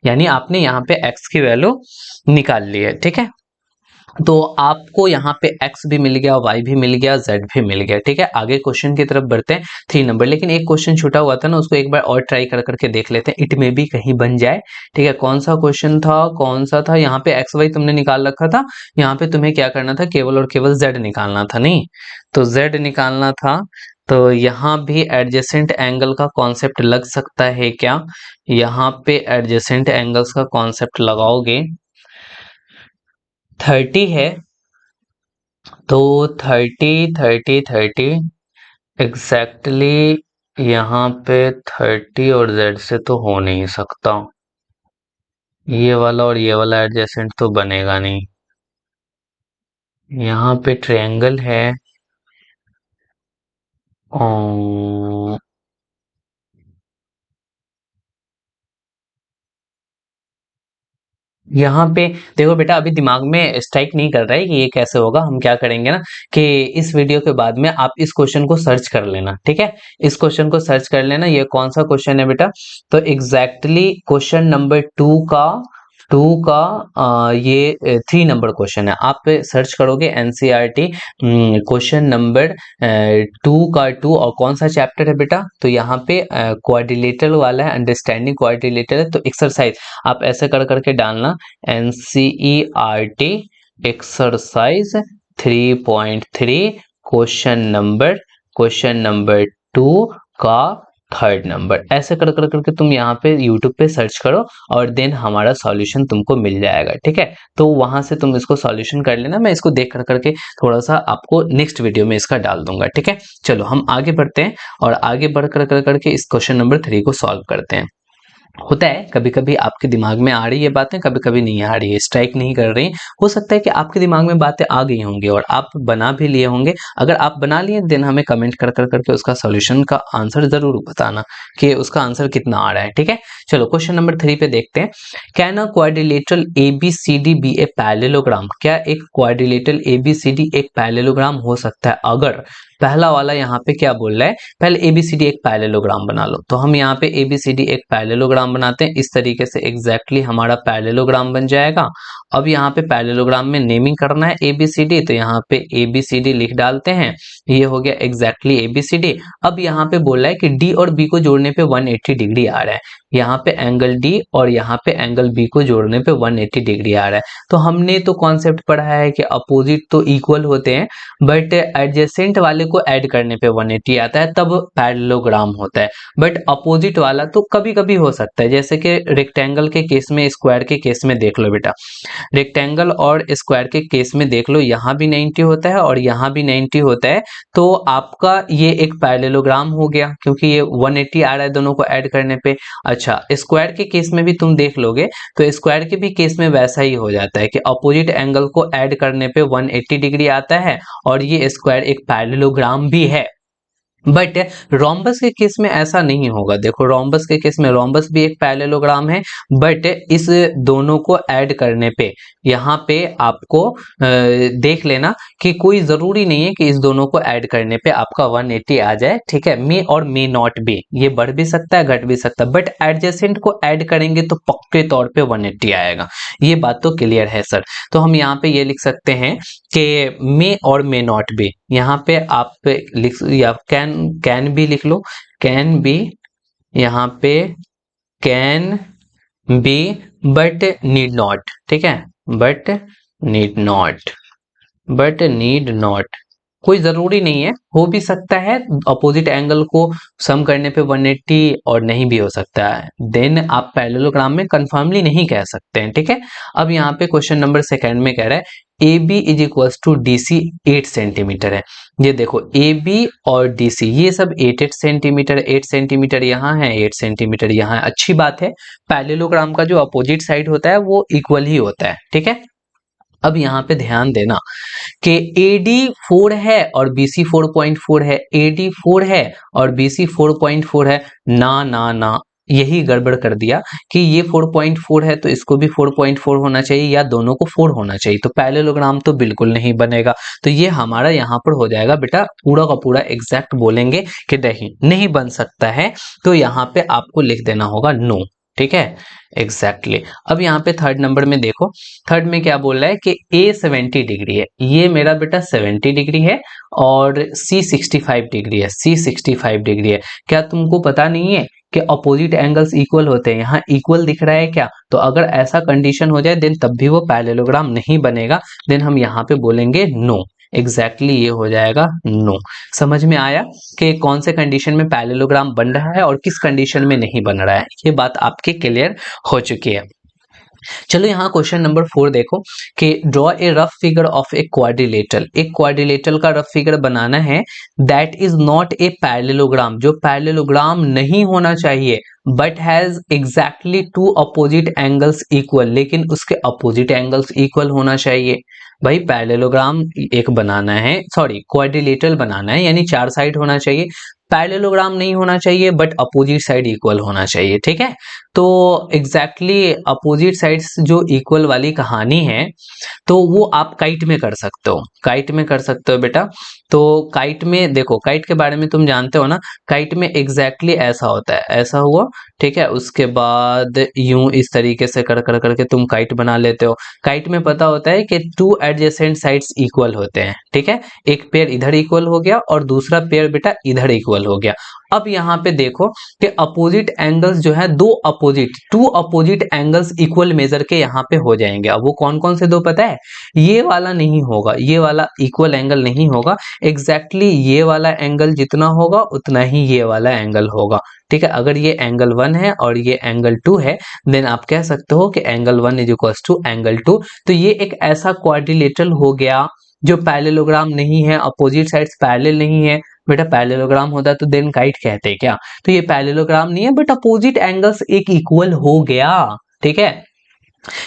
यानी आपने यहाँ पे x की वैल्यू निकाल ली है। ठीक है, तो आपको यहाँ पे x भी मिल गया, y भी मिल गया, z भी मिल गया। ठीक है, आगे क्वेश्चन की तरफ बढ़ते हैं। 3 नंबर, लेकिन एक क्वेश्चन छूटा हुआ था ना, उसको एक बार और ट्राई कर करके देख लेते हैं, इट में भी कहीं बन जाए। ठीक है, कौन सा क्वेश्चन था, कौन सा था, यहाँ पे x y तुमने निकाल रखा था, यहाँ पे तुम्हें क्या करना था, केवल और केवल z निकालना था, नहीं तो z निकालना था। तो यहाँ भी एडजेसेंट एंगल का कॉन्सेप्ट लग सकता है क्या, यहाँ पे एडजेसेंट एंगल्स का कॉन्सेप्ट लगाओगे, 30 है तो 30 एग्जैक्टली यहाँ पे 30 और z से तो हो नहीं सकता, ये वाला और ये वाला एडजेसेंट तो बनेगा नहीं। यहाँ पे ट्रायंगल है और यहाँ पे देखो बेटा, अभी दिमाग में स्ट्राइक नहीं कर रहा है कि ये कैसे होगा। हम क्या करेंगे ना कि इस वीडियो के बाद में आप इस क्वेश्चन को सर्च कर लेना। ठीक है, इस क्वेश्चन को सर्च कर लेना, ये कौन सा क्वेश्चन है बेटा, तो एग्जैक्टली क्वेश्चन नंबर 2 का ये 3 नंबर क्वेश्चन है। आप सर्च करोगे एनसीईआरटी क्वेश्चन नंबर 2 और कौन सा चैप्टर है बेटा, तो यहाँ पे क्वाड्रिलेटरल वाला है, अंडरस्टैंडिंग क्वाड्रिलेटरल है। तो एक्सरसाइज आप ऐसे कर करके डालना, एनसीईआरटी एक्सरसाइज 3.3 क्वेश्चन नंबर 2 का 3rd नंबर, ऐसे कर कर करके तुम यहाँ पे यूट्यूब पे सर्च करो और देन हमारा सॉल्यूशन तुमको मिल जाएगा। ठीक है, तो वहां से तुम इसको सॉल्यूशन कर लेना, मैं इसको देख कर करके थोड़ा सा आपको नेक्स्ट वीडियो में इसका डाल दूंगा। ठीक है, चलो हम आगे बढ़ते हैं और आगे बढ़ कर करके इस क्वेश्चन नंबर 3 को सॉल्व करते हैं। होता है कभी कभी आपके दिमाग में आ रही है बातें, कभी कभी नहीं आ रही है, स्ट्राइक नहीं कर रही। हो सकता है कि आपके दिमाग में बातें आ गई होंगी और आप बना भी लिए होंगे। अगर आप बना लिए देन हमें कमेंट कर कर करके उसका सॉल्यूशन का आंसर जरूर बताना कि उसका आंसर कितना आ रहा है। ठीक है, चलो क्वेश्चन नंबर 3 पे देखते हैं। Can a quadrilateral ABCD be a parallelogram, क्या एक क्वाड्रिलेटरल ABCD एक पैरेललोग्राम हो सकता है? अगर पहला वाला यहाँ पे क्या बोल रहा है, पहले ABCD एक पैरेललोग्राम बना लो। तो हम यहाँ पे ABCD एक पैरेललोग्राम बनाते हैं, इस तरीके से एग्जैक्टली हमारा पैरेललोग्राम बन जाएगा। अब यहाँ पे पैरेललोग्राम में नेमिंग करना है ABCD, तो यहाँ पे ABCD लिख डालते हैं, ये हो गया एग्जैक्टली ABCD। अब यहाँ पे बोल रहा है कि D और B को जोड़ने पे 180 डिग्री आ रहा है, यहाँ पे एंगल D और यहाँ पे एंगल B को जोड़ने पे 180 डिग्री आ रहा है। तो हमने तो कॉन्सेप्ट पढ़ा है कि अपोजिट तो इक्वल होते हैं, बट एडजेसेंट वाले को ऐड करने पे 180 आता है, तब पैरेललोग्राम होता है। बट अपोजिट वाला तो कभी कभी हो सकता है, जैसे कि रेक्टेंगल के केस में, स्क्वायर के केस में देख लो बेटा, रेक्टेंगल और स्क्वायर के केस में देख लो, यहाँ भी 90 होता है और यहाँ भी 90 होता है। तो आपका ये एक पैरेललोग्राम हो गया, क्योंकि ये 180 आ रहा है दोनों को ऐड करने पे। अच्छा, स्क्वायर के केस में भी तुम देख लोगे तो स्क्वायर के भी केस में वैसा ही हो जाता है कि अपोजिट एंगल को ऐड करने पे 180 डिग्री आता है और ये स्क्वायर एक पैरेललोग्राम भी है। बट रोम्बस के केस में ऐसा नहीं होगा। देखो, रोम्बस के केस में, रोम्बस भी एक पैरेललोग्राम है, बट इस दोनों को ऐड करने पे यहाँ पे आपको देख लेना कि कोई जरूरी नहीं है कि इस दोनों को ऐड करने पे आपका 180 आ जाए। ठीक है, मे और मे नॉट बी, ये बढ़ भी सकता है घट भी सकता है, बट एडजेसेंट को ऐड करेंगे तो पक्के तौर पे 180 आएगा। ये बात तो क्लियर है सर। तो हम यहाँ पे ये लिख सकते हैं कि मे और मे नॉट बी, यहाँ पे आप लिख या कैन भी लिख लो, कैन बी, यहाँ पे can be but need not. ठीक है, but need not, but need not, कोई जरूरी नहीं है, हो भी सकता है अपोजिट एंगल को सम करने पे 180 और नहीं भी हो सकता है, देन आप पैरेललोग्राम में कंफर्मली नहीं कह सकते हैं। ठीक है, अब यहाँ पे क्वेश्चन नंबर 2 में कह रहा है AB is equals to DC 8 centimetre है। ये देखो AB और DC ये सब 8 सेंटीमीटर, 8 सेंटीमीटर यहाँ है, 8 सेंटीमीटर यहाँ है। अच्छी बात है, पैरेललोग्राम का जो अपोजिट साइड होता है वो इक्वल ही होता है। ठीक है, अब यहाँ पे ध्यान देना कि AD 4 है और BC 4.4 है, AD 4 है और BC 4.4 है, ना ना ना, यही गड़बड़ कर दिया कि ये 4.4 है तो इसको भी 4.4 होना चाहिए या दोनों को 4 होना चाहिए, तो पैरेललोग्राम तो बिल्कुल नहीं बनेगा। तो ये हमारा यहाँ पर हो जाएगा बेटा, पूरा का पूरा एग्जैक्ट बोलेंगे कि नहीं नहीं बन सकता है, तो यहाँ पे आपको लिख देना होगा नो। ठीक है, एग्जैक्टली अब यहाँ पे थर्ड नंबर में देखो, थर्ड में क्या बोल रहा है कि ए 70 डिग्री है, ये मेरा बेटा 70 डिग्री है और सी 65 डिग्री है, सी 65 डिग्री है। क्या तुमको पता नहीं है कि अपोजिट एंगल्स इक्वल होते हैं? यहाँ इक्वल दिख रहा है क्या? तो अगर ऐसा कंडीशन हो जाए देन तब भी वो पैरेललोग्राम नहीं बनेगा, देन हम यहाँ पे बोलेंगे नो। एग्जैक्टली ये हो जाएगा नो। समझ में आया कि कौन से कंडीशन में पैरेललोग्राम बन रहा है और किस कंडीशन में नहीं बन रहा है, ये बात आपके क्लियर हो चुकी है। चलो यहाँ क्वेश्चन नंबर 4 देखो कि draw a rough figure of a quadrilateral, एक क्वाड्रिलेटरल का रफ फिगर बनाना है that is not a parallelogram, जो पैरेललोग्राम नहीं होना चाहिए but has exactly two opposite angles equal, लेकिन उसके अपोजिट एंगल्स इक्वल होना चाहिए। भाई पैरेललोग्राम एक बनाना है, सॉरी क्वाड्रिलेटरल बनाना है यानी चार साइड होना चाहिए, पैरेललोग्राम नहीं होना चाहिए बट अपोजिट साइड इक्वल होना चाहिए, ठीक है। तो एग्जैक्टली अपोजिट साइड्स जो इक्वल वाली कहानी है तो वो आप काइट में कर सकते हो, काइट में कर सकते हो बेटा। तो काइट में देखो, काइट के बारे में तुम जानते हो ना, काइट में एग्जैक्टली ऐसा होता है, ऐसा हुआ, ठीक है, उसके बाद यूं इस तरीके से कर कर करके तुम काइट बना लेते हो। काइट में पता होता है कि टू एडजेसेंट साइड्स इक्वल होते हैं, ठीक है, एक पेयर इधर इक्वल हो गया और दूसरा पेयर बेटा इधर इक्वल हो गया। अब यहाँ पे देखो कि अपोजिट एंगल्स जो है two opposite angles equal measure के यहाँ पे हो जाएंगे। अब वो कौन कौन से दो पता है? ये वाला नहीं होगा, ये वाला इक्वल एंगल नहीं होगा, एग्जैक्टली ये वाला एंगल जितना होगा उतना ही ये वाला एंगल होगा, ठीक है। अगर ये एंगल 1 है और ये एंगल 2 है देन आप कह सकते हो कि angle 1 is equal to angle 2। तो ये एक ऐसा क्वाड्रिलेटरल हो गया जो पैरेललोग्राम नहीं है, अपोजिट साइड्स पैरेलल नहीं है। बेटा पैरेललोग्राम होता तो देन काइट कहते क्या? तो ये पैरेललोग्राम नहीं है बट अपोजिट एंगल्स एक इक्वल हो गया, ठीक है।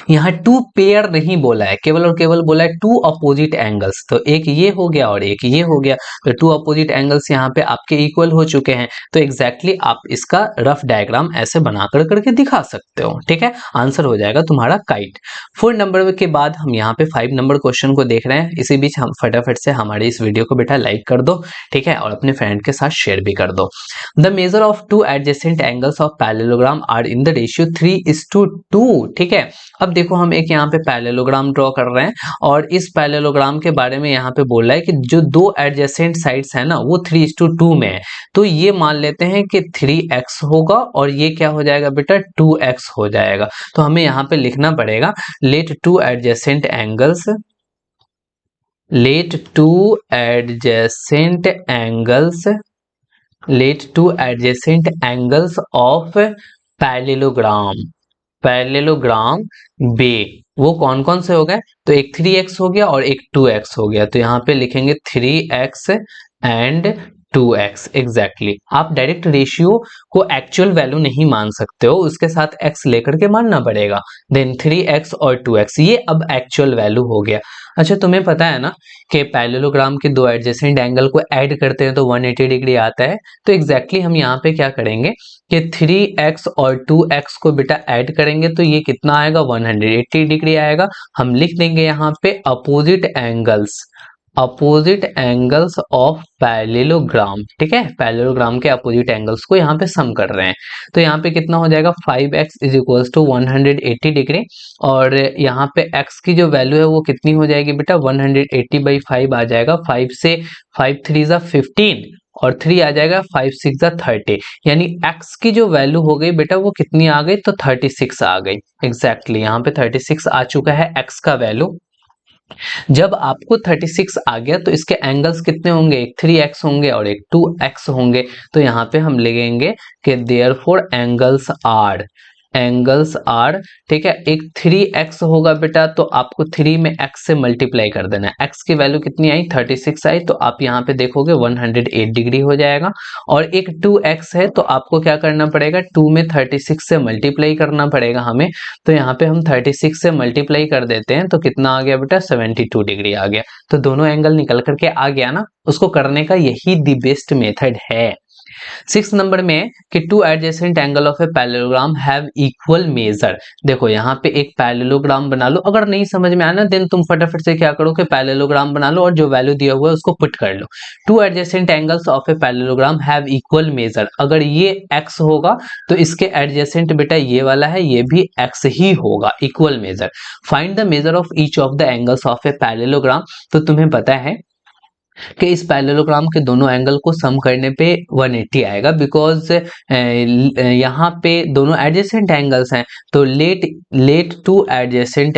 यहाँ टू पेयर नहीं बोला है, केवल और केवल बोला है टू अपोजिट एंगल्स, तो एक ये हो गया और एक ये हो गया, तो टू अपोजिट एंगल्स यहाँ पे आपके इक्वल हो चुके हैं। तो एग्जैक्टली आप इसका रफ डायग्राम ऐसे बना कर करके दिखा सकते हो, ठीक है। आंसर हो जाएगा तुम्हारा काइट। 4 नंबर के बाद हम यहाँ पे 5 नंबर क्वेश्चन को देख रहे हैं। इसी बीच हम फटाफट से हमारे इस वीडियो को बेटा लाइक कर दो, ठीक है, और अपने फ्रेंड के साथ शेयर भी कर दो। The measure of two adjacent angles of parallelogram are in the ratio 3:2, ठीक है। अब देखो हम एक यहाँ पे पैरेललोग्राम ड्रॉ कर रहे हैं और इस पैरेललोग्राम के बारे में यहाँ पे बोल रहा है कि जो दो एडजेसेंट साइड्स है ना वो 3:2 में है। तो ये मान लेते हैं कि 3x होगा और ये क्या हो जाएगा बेटा 2x हो जाएगा। तो हमें यहाँ पे लिखना पड़ेगा let two adjacent angles, let two adjacent angles, let two adjacent angles of parallelogram, parallelogram बे, वो कौन कौन से हो गए? तो एक 3x हो गया और एक 2x हो गया। तो यहाँ पे लिखेंगे 3x एंड 2x। एग्जैक्टली आप डायरेक्ट रेशियो को एक्चुअल वैल्यू नहीं मान सकते हो, उसके साथ x लेकर के मानना पड़ेगा। देन 3x और 2x ये अब एक्चुअल वैल्यू हो गया। अच्छा तुम्हें पता है ना कि पैरेललोग्राम के दो एडजेसेंट एंगल को ऐड करते हैं तो 180 डिग्री आता है। तो एग्जैक्टली हम यहाँ पे क्या करेंगे कि 3x और 2x को बेटा ऐड करेंगे तो ये कितना आएगा 180 डिग्री आएगा। हम लिख देंगे यहाँ पे opposite angles, opposite angles of parallelogram, ठीक है, पैरेललोग्राम के अपोजिट एंगल्स को यहाँ पे सम कर रहे हैं। तो यहाँ पे कितना हो जाएगा 5x is equal to 180 degree और यहाँ पे x की जो वैल्यू है वो कितनी हो जाएगी बेटा 180/5 आ जाएगा। 5 से 5 3 जा 15 और 3 आ जाएगा 5 6 जा 30, यानी x की जो वैल्यू हो गई बेटा वो कितनी आ गई तो 36 आ गई। एग्जैक्टली यहाँ पे 36 आ चुका है x का वैल्यू। जब आपको 36 आ गया तो इसके एंगल्स कितने होंगे, एक 3x होंगे और एक 2x होंगे। तो यहाँ पे हम लिखेंगे कि therefore angles are, angles are, ठीक है। एक 3x होगा बेटा तो आपको 3 में x से मल्टीप्लाई कर देना है। x की वैल्यू कितनी आई 36 आई तो आप यहाँ पे देखोगे 108 डिग्री हो जाएगा। और एक 2x है तो आपको क्या करना पड़ेगा 2 में 36 से मल्टीप्लाई करना पड़ेगा हमें। तो यहाँ पे हम 36 से मल्टीप्लाई कर देते हैं तो कितना आ गया बेटा 72 डिग्री आ गया। तो दोनों एंगल निकल करके आ गया ना, उसको करने का यही द बेस्ट मेथड है। 6 नंबर में कि two adjacent angle of a parallelogram have equal major. देखो यहाँ पे एक पैरेललोग्राम बना लो, अगर नहीं समझ में आना देन तुम फटाफट से क्या करो कि पैरेललोग्राम बना लो और जो वैल्यू दिया हुआ है उसको पुट कर लो। Two adjacent angles of a parallelogram have equal measure, अगर ये x होगा तो इसके एडजेसेंट बेटा ये वाला है, ये भी x ही होगा, equal major. Find the measure of each of the angles of a parallelogram. तो तुम्हें पता है कि इस पैरेललोग्राम के दोनों एंगल को सम करने पे 180 आएगा, बिकॉज यहाँ पे दोनों एडजेसेंट एंगल्स हैं। तो let two adjacent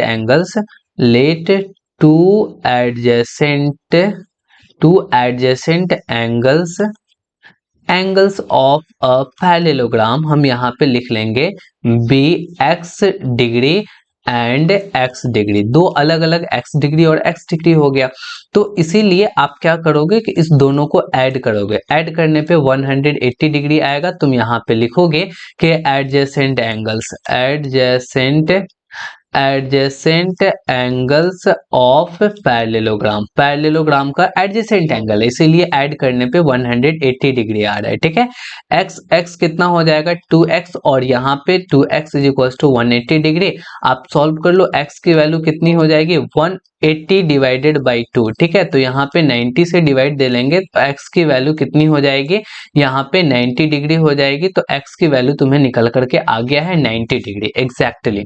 angles of a parallelogram हम यहाँ पे लिख लेंगे be x degree and x degree, दो अलग अलग एक्स डिग्री और एक्स डिग्री हो गया। तो इसीलिए आप क्या करोगे कि इस दोनों को ऐड करोगे, ऐड करने पे 180 डिग्री आएगा। तुम यहाँ पे लिखोगे कि adjacent angles of parallelogram, parallelogram का एडजेसेंट एंगल है इसीलिए ऐड करने पे 180 डिग्री आ रहा है, ठीक है। x कितना हो जाएगा 2x, और यहाँ पे 2x is equal to 180 degree. आप सॉल्व कर लो, x की वैल्यू कितनी हो जाएगी 180 डिवाइडेड बाई 2, ठीक है। तो यहाँ पे 90 से डिवाइड दे लेंगे तो x की वैल्यू कितनी हो जाएगी, यहाँ पे 90 डिग्री हो जाएगी। तो x की वैल्यू तुम्हें निकल करके आ गया है 90 डिग्री एग्जैक्टली।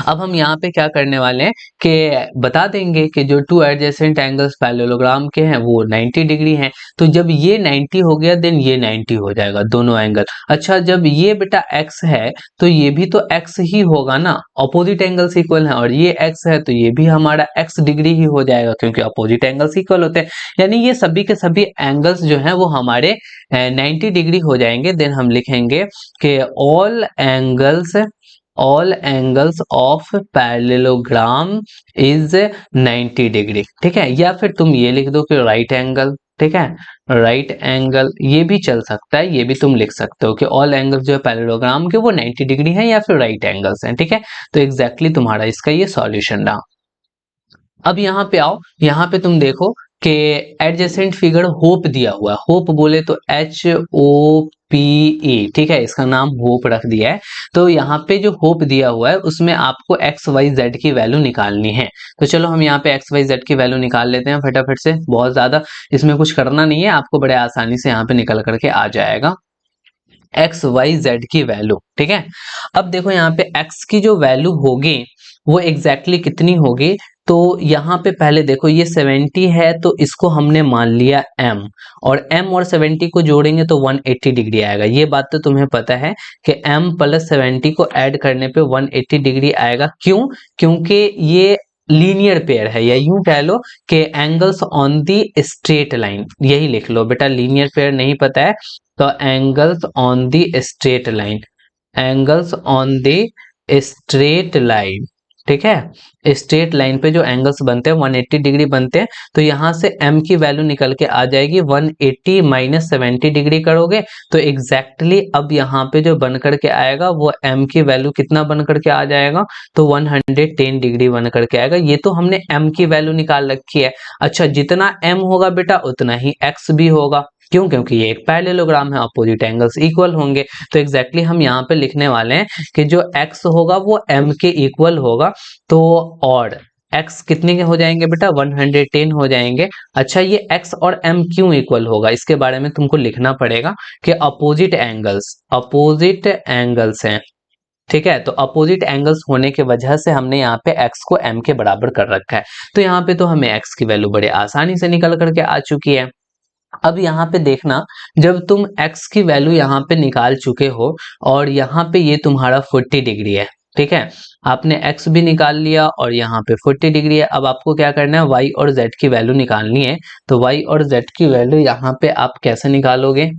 अब हम यहाँ पे क्या करने वाले हैं कि बता देंगे कि जो टू एडजेसेंट एंगल्स पैरेललोग्राम के हैं वो 90 डिग्री हैं। तो जब ये 90 हो गया देन ये 90 हो जाएगा दोनों एंगल। अच्छा, जब ये बेटा x है तो ये भी तो x ही होगा ना, अपोजिट एंगल्स इक्वल हैं, और ये x है तो ये भी हमारा x डिग्री ही हो जाएगा क्योंकि अपोजिट एंगल्स इक्वल होते हैं। यानी ये सभी के सभी एंगल्स जो हैं वो हमारे 90 डिग्री हो जाएंगे। देन हम लिखेंगे कि all angles of parallelogram is 90 degree, ठीक है। या फिर तुम ये लिख दो कि राइट एंगल, ठीक है, राइट एंगल ये भी चल सकता है, ये भी तुम लिख सकते हो कि ऑल एंगल्स जो है पैरेललोग्राम के वो 90 डिग्री हैं या फिर राइट एंगल्स हैं, ठीक है। तो एग्जैक्टली तुम्हारा इसका ये सॉल्यूशन रहा। अब यहाँ पे आओ, यहाँ पे तुम देखो कि एडजेसेंट फिगर होप दिया हुआ है, होप बोले तो HOPE, ठीक है, इसका नाम होप रख दिया है। तो यहाँ पे जो होप दिया हुआ है उसमें आपको एक्स वाई जेड की वैल्यू निकालनी है। तो चलो हम यहाँ पे एक्स वाई जेड की वैल्यू निकाल लेते हैं फटाफट से, बहुत ज्यादा इसमें कुछ करना नहीं है, आपको बड़े आसानी से यहाँ पे निकल करके आ जाएगा एक्स वाई जेड की वैल्यू, ठीक है। अब देखो यहाँ पे एक्स की जो वैल्यू होगी वो एग्जैक्टली कितनी होगी, तो यहाँ पे पहले देखो ये 70 है तो इसको हमने मान लिया m, और m और 70 को जोड़ेंगे तो 180 डिग्री आएगा। ये बात तो तुम्हें पता है कि m प्लस 70 को ऐड करने पे 180 डिग्री आएगा। क्यों? क्योंकि ये लीनियर पेयर है, या यूं कह लो कि angles on the straight line, यही लिख लो बेटा, लीनियर पेयर नहीं पता है तो angles on the straight line, angles on the straight line, ठीक है। स्ट्रेट लाइन पे जो एंगल्स बनते हैं 180 डिग्री बनते हैं। तो यहाँ से m की वैल्यू निकल के आ जाएगी 180 माइनस 70 डिग्री करोगे तो एग्जैक्टली अब यहाँ पे जो बन करके आएगा वो m की वैल्यू कितना बन करके आ जाएगा, तो 110 डिग्री बन करके आएगा। ये तो हमने m की वैल्यू निकाल रखी है। अच्छा, जितना m होगा बेटा उतना ही x भी होगा, क्यों? क्योंकि ये एक पैरेललोग्राम है, अपोजिट एंगल्स इक्वल होंगे। तो एग्जैक्टली हम यहाँ पे लिखने वाले हैं कि जो x होगा वो m के इक्वल होगा। तो और x कितने के हो जाएंगे बेटा 110 हो जाएंगे। अच्छा, ये x और m क्यों इक्वल होगा इसके बारे में तुमको लिखना पड़ेगा कि अपोजिट एंगल्स हैं, ठीक है। तो अपोजिट एंगल्स होने की वजह से हमने यहाँ पे x को m के बराबर कर रखा है। तो यहाँ पे तो हमें x की वैल्यू बड़े आसानी से निकल करके आ चुकी है। अब यहाँ पे देखना, जब तुम x की वैल्यू यहाँ पे निकाल चुके हो और यहाँ पे ये तुम्हारा 40 डिग्री है, ठीक है, आपने x भी निकाल लिया और यहाँ पे 40 डिग्री है। अब आपको क्या करना है, y और z की वैल्यू निकालनी है। तो y और z की वैल्यू यहाँ पे आप कैसे निकालोगे,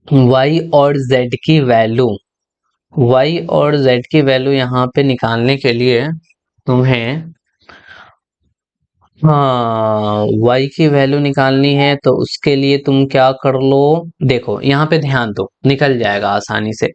y और z की वैल्यू यहाँ पे निकालने के लिए तुम्हें y की वैल्यू निकालनी है। तो उसके लिए तुम क्या कर लो, देखो यहाँ पे ध्यान दो, निकल जाएगा आसानी से।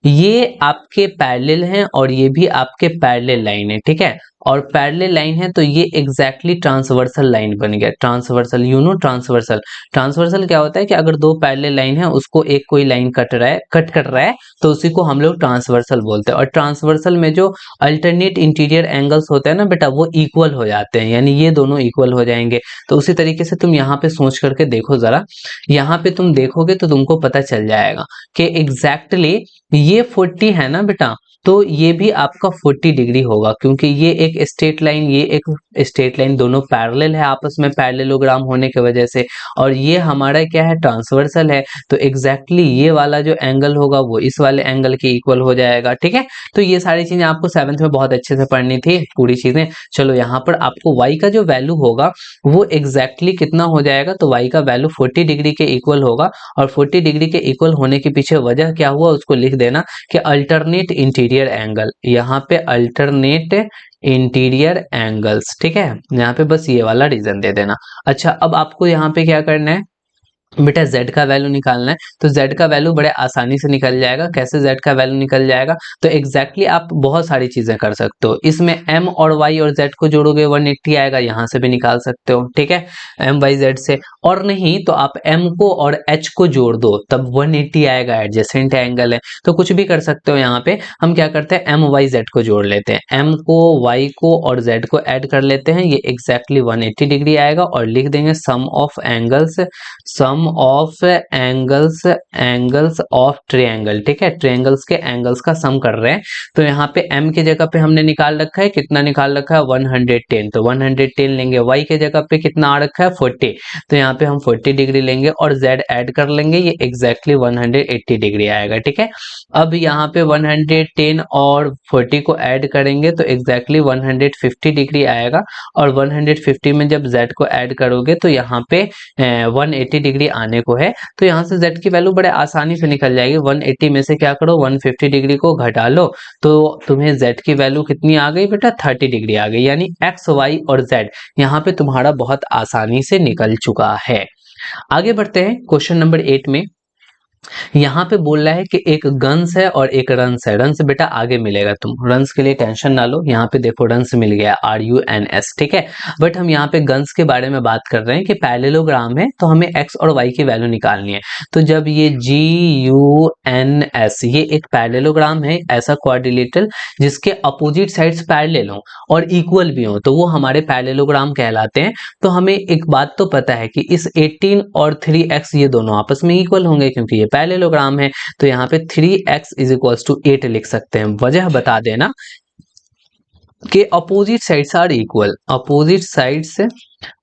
ये आपके पैरेलल हैं और ये भी आपके पैरेलल लाइन है, ठीक है, और पैरेलल लाइन है तो ये एग्जैक्टली ट्रांसवर्सल लाइन बन गया। Transversal, you know transversal, transversal क्या होता है कि अगर दो पैरेलल लाइन है उसको एक कोई लाइन कट रहा है, कट कर रहा है, तो उसी को हम लोग ट्रांसवर्सल बोलते हैं। और ट्रांसवर्सल में जो अल्टरनेट इंटीरियर एंगल्स होते हैं ना बेटा, वो इक्वल हो जाते हैं, यानी ये दोनों इक्वल हो जाएंगे। तो उसी तरीके से तुम यहाँ पे सोच करके देखो जरा, यहाँ पे तुम देखोगे तो तुमको पता चल जाएगा कि एग्जैक्टली ये 40 है ना बेटा, तो ये भी आपका 40 डिग्री होगा, क्योंकि ये एक स्ट्रेट लाइन, ये एक स्ट्रेट लाइन, दोनों पैरेलल है आपस में पैरेललोग्राम होने की वजह से, और ये हमारा क्या है, ट्रांसवर्सल है। तो एग्जैक्टली ये वाला जो एंगल होगा वो इस वाले एंगल के इक्वल हो जाएगा, ठीक है। तो ये सारी चीजें आपको 7th में बहुत अच्छे से पढ़नी थी पूरी चीजें। चलो यहाँ पर आपको y का जो वैल्यू होगा वो एग्जैक्टली कितना हो जाएगा, तो y का वैल्यू 40 डिग्री के इक्वल होगा। और 40 डिग्री के इक्वल होने के पीछे वजह क्या हुआ उसको लिख देना कि अल्टरनेट इंटीरियर एंगल, यहाँ पे अल्टरनेट इंटीरियर एंगल्स, ठीक है, यहाँ पे बस ये वाला रीजन दे देना। अच्छा, अब आपको यहाँ पे क्या करना है बेटा, z का वैल्यू निकालना है। तो z का वैल्यू बड़े आसानी से निकल जाएगा। कैसे z का वैल्यू निकल जाएगा, तो एग्जैक्टली आप बहुत सारी चीजें कर सकते हो इसमें। m और y और z को जोड़ोगे 180 आएगा, यहाँ से भी निकाल सकते हो, ठीक है, m y z से। और नहीं तो आप m को और h को जोड़ दो, तब 180 आएगा, एडजेसेंट एंगल है। तो कुछ भी कर सकते हो। यहाँ पे हम क्या करते हैं, m y z को जोड़ लेते हैं, m को y को और z को ऐड कर लेते हैं, ये एग्जैक्टली 180 डिग्री आएगा। और लिख देंगे sum of angles, sum of angles, angles of triangle, ठीक है, ट्रायंगल्स के एंगल्स का सम कर रहे हैं। तो यहाँ पे m की जगह पे हमने निकाल रखा है, कितना निकाल रखा है, 110, तो 110 लेंगे। y की जगह पे कितना आ रखा है, 40, तो यहाँ पे हम 40 डिग्री लेंगे और z ऐड कर लेंगे, ये एग्जैक्टली 180 डिग्री आएगा, ठीक है। अब यहाँ पे 110 और 40 को ऐड करेंगे तो एग्जैक्टली 150 डिग्री आएगा। और 150 में जब z को ऐड करोगे तो यहाँ पे 180 डिग्री आने को है। तो यहाँ से z की वैल्यू बड़े आसानी से निकल जाएगी। 180 में से क्या करो, 150 डिग्री को घटा लो, तो तुम्हें z की वैल्यू कितनी आ गई बेटा, 30 डिग्री आ गई। यानी x, y और z यहाँ पे तुम्हारा बहुत आसानी से निकल चुका है। आगे बढ़ते हैं क्वेश्चन नंबर 8 में। यहाँ पे बोल रहा है कि एक गन्स है और एक रंस है। रंस बेटा आगे मिलेगा, तुम रंस के लिए टेंशन ना लो। यहाँ पे देखो रंस मिल गया, RUNS, ठीक है। बट हम यहाँ पे गन्स के बारे में बात कर रहे हैं कि पैरेललोग्राम है तो हमें x और y की वैल्यू निकालनी है। तो जब ये GUNS, ये एक पैरेललोग्राम है, ऐसा क्वाड्रिलेटरल जिसके अपोजिट साइड्स पैरेलल हो और इक्वल भी हो, तो वो हमारे पैरेललोग्राम कहलाते हैं। तो हमें एक बात तो पता है कि इस 18 और 3x ये दोनों आपस में इक्वल होंगे क्योंकि ये पैरेललोग्राम है। तो यहाँ पे 3x इज इक्वल्स टू 8 लिख सकते हैं। वजह बता देना कि opposite sides are equal, opposite sides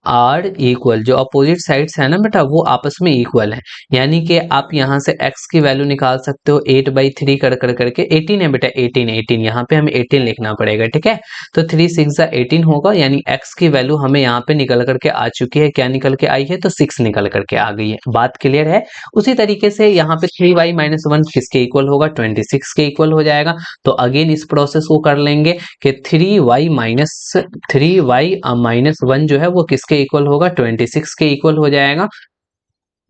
are equal, जो अपोजिट साइड्स है ना बेटा वो आपस में इक्वल है। यानी कि आप यहाँ से x की वैल्यू निकाल सकते हो 8/3 कर करके। 18 है बेटा, 18 यहाँ पे हमें 18 लिखना पड़ेगा, ठीक है। तो 3 6 18 होगा, यानी x की वैल्यू हमें यहाँ पे निकल करके आ चुकी है। क्या निकल के आई है, तो 6 निकल करके आ गई है। बात क्लियर है। उसी तरीके से यहाँ पे 3y - 1 किसके इक्वल होगा, 26 के इक्वल हो जाएगा। तो अगेन इस प्रोसेस को कर लेंगे कि 3y - 1 जो है वो किसके इक्वल होगा, 26 के इक्वल हो जाएगा।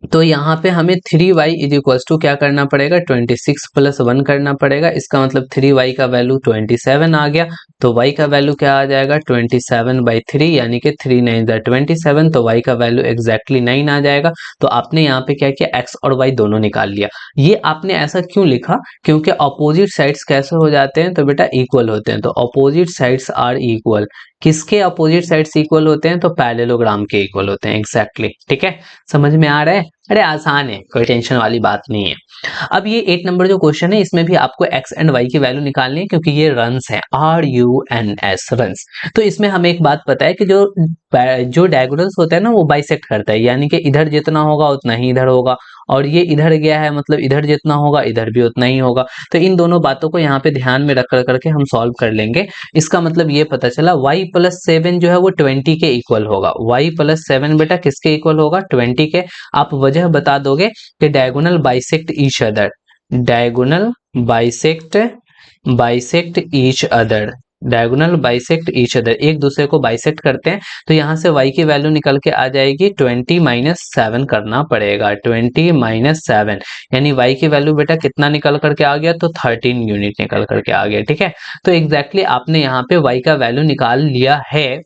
तो यहाँ पे हमें 3y इज इक्वल्स टू क्या करना पड़ेगा, 26 + 1 करना पड़ेगा। इसका मतलब 3y का वैल्यू 27 आ गया। तो y का वैल्यू क्या आ जाएगा, 27/3, यानी कि 3 9 27। तो y का वैल्यू एग्जैक्टली 9 आ जाएगा। तो आपने यहाँ पे क्या किया, x और y दोनों निकाल लिया। ये आपने ऐसा क्यों लिखा, क्योंकि अपोजिट साइड्स कैसे हो जाते हैं, तो बेटा इक्वल होते हैं। तो अपोजिट साइड्स आर इक्वल, किसके अपोजिट साइड्स इक्वल होते हैं, तो पैरेललोग्राम के इक्वल होते हैं एग्जैक्टली, ठीक है। समझ में आ रहा है, अरे आसान है, कोई टेंशन वाली बात नहीं है। अब ये 8 नंबर जो क्वेश्चन है इसमें भी आपको x एंड y की वैल्यू निकालनी है, क्योंकि ये रंस है, RUNS रंस। तो इसमें हमें एक बात पता है कि जो डायगोनल्स होता है ना वो बाइसेक्ट करता है, यानी कि इधर जितना होगा उतना ही इधर होगा, और ये इधर गया है मतलब इधर जितना होगा इधर भी उतना ही होगा। तो इन दोनों बातों को यहाँ पे ध्यान में रख करके हम सॉल्व कर लेंगे। इसका मतलब ये पता चला y + 7 जो है वो 20 के इक्वल होगा। y + 7 बेटा किसके इक्वल होगा, 20 के। आप वजह बता दोगे कि diagonal bisect each other, diagonal bisect each other, diagonal bisect each other, एक दूसरे को बाइसेक्ट करते हैं, तो यहाँ से y की वैल्यू निकल के आ जाएगी 20 - 7 करना पड़ेगा, 20 - 7 यानी y की वैल्यू बेटा कितना निकल करके आ गया, तो 13 यूनिट निकल करके आ गया। ठीक है, तो एग्जैक्टली आपने यहाँ पे y का वैल्यू निकाल लिया है।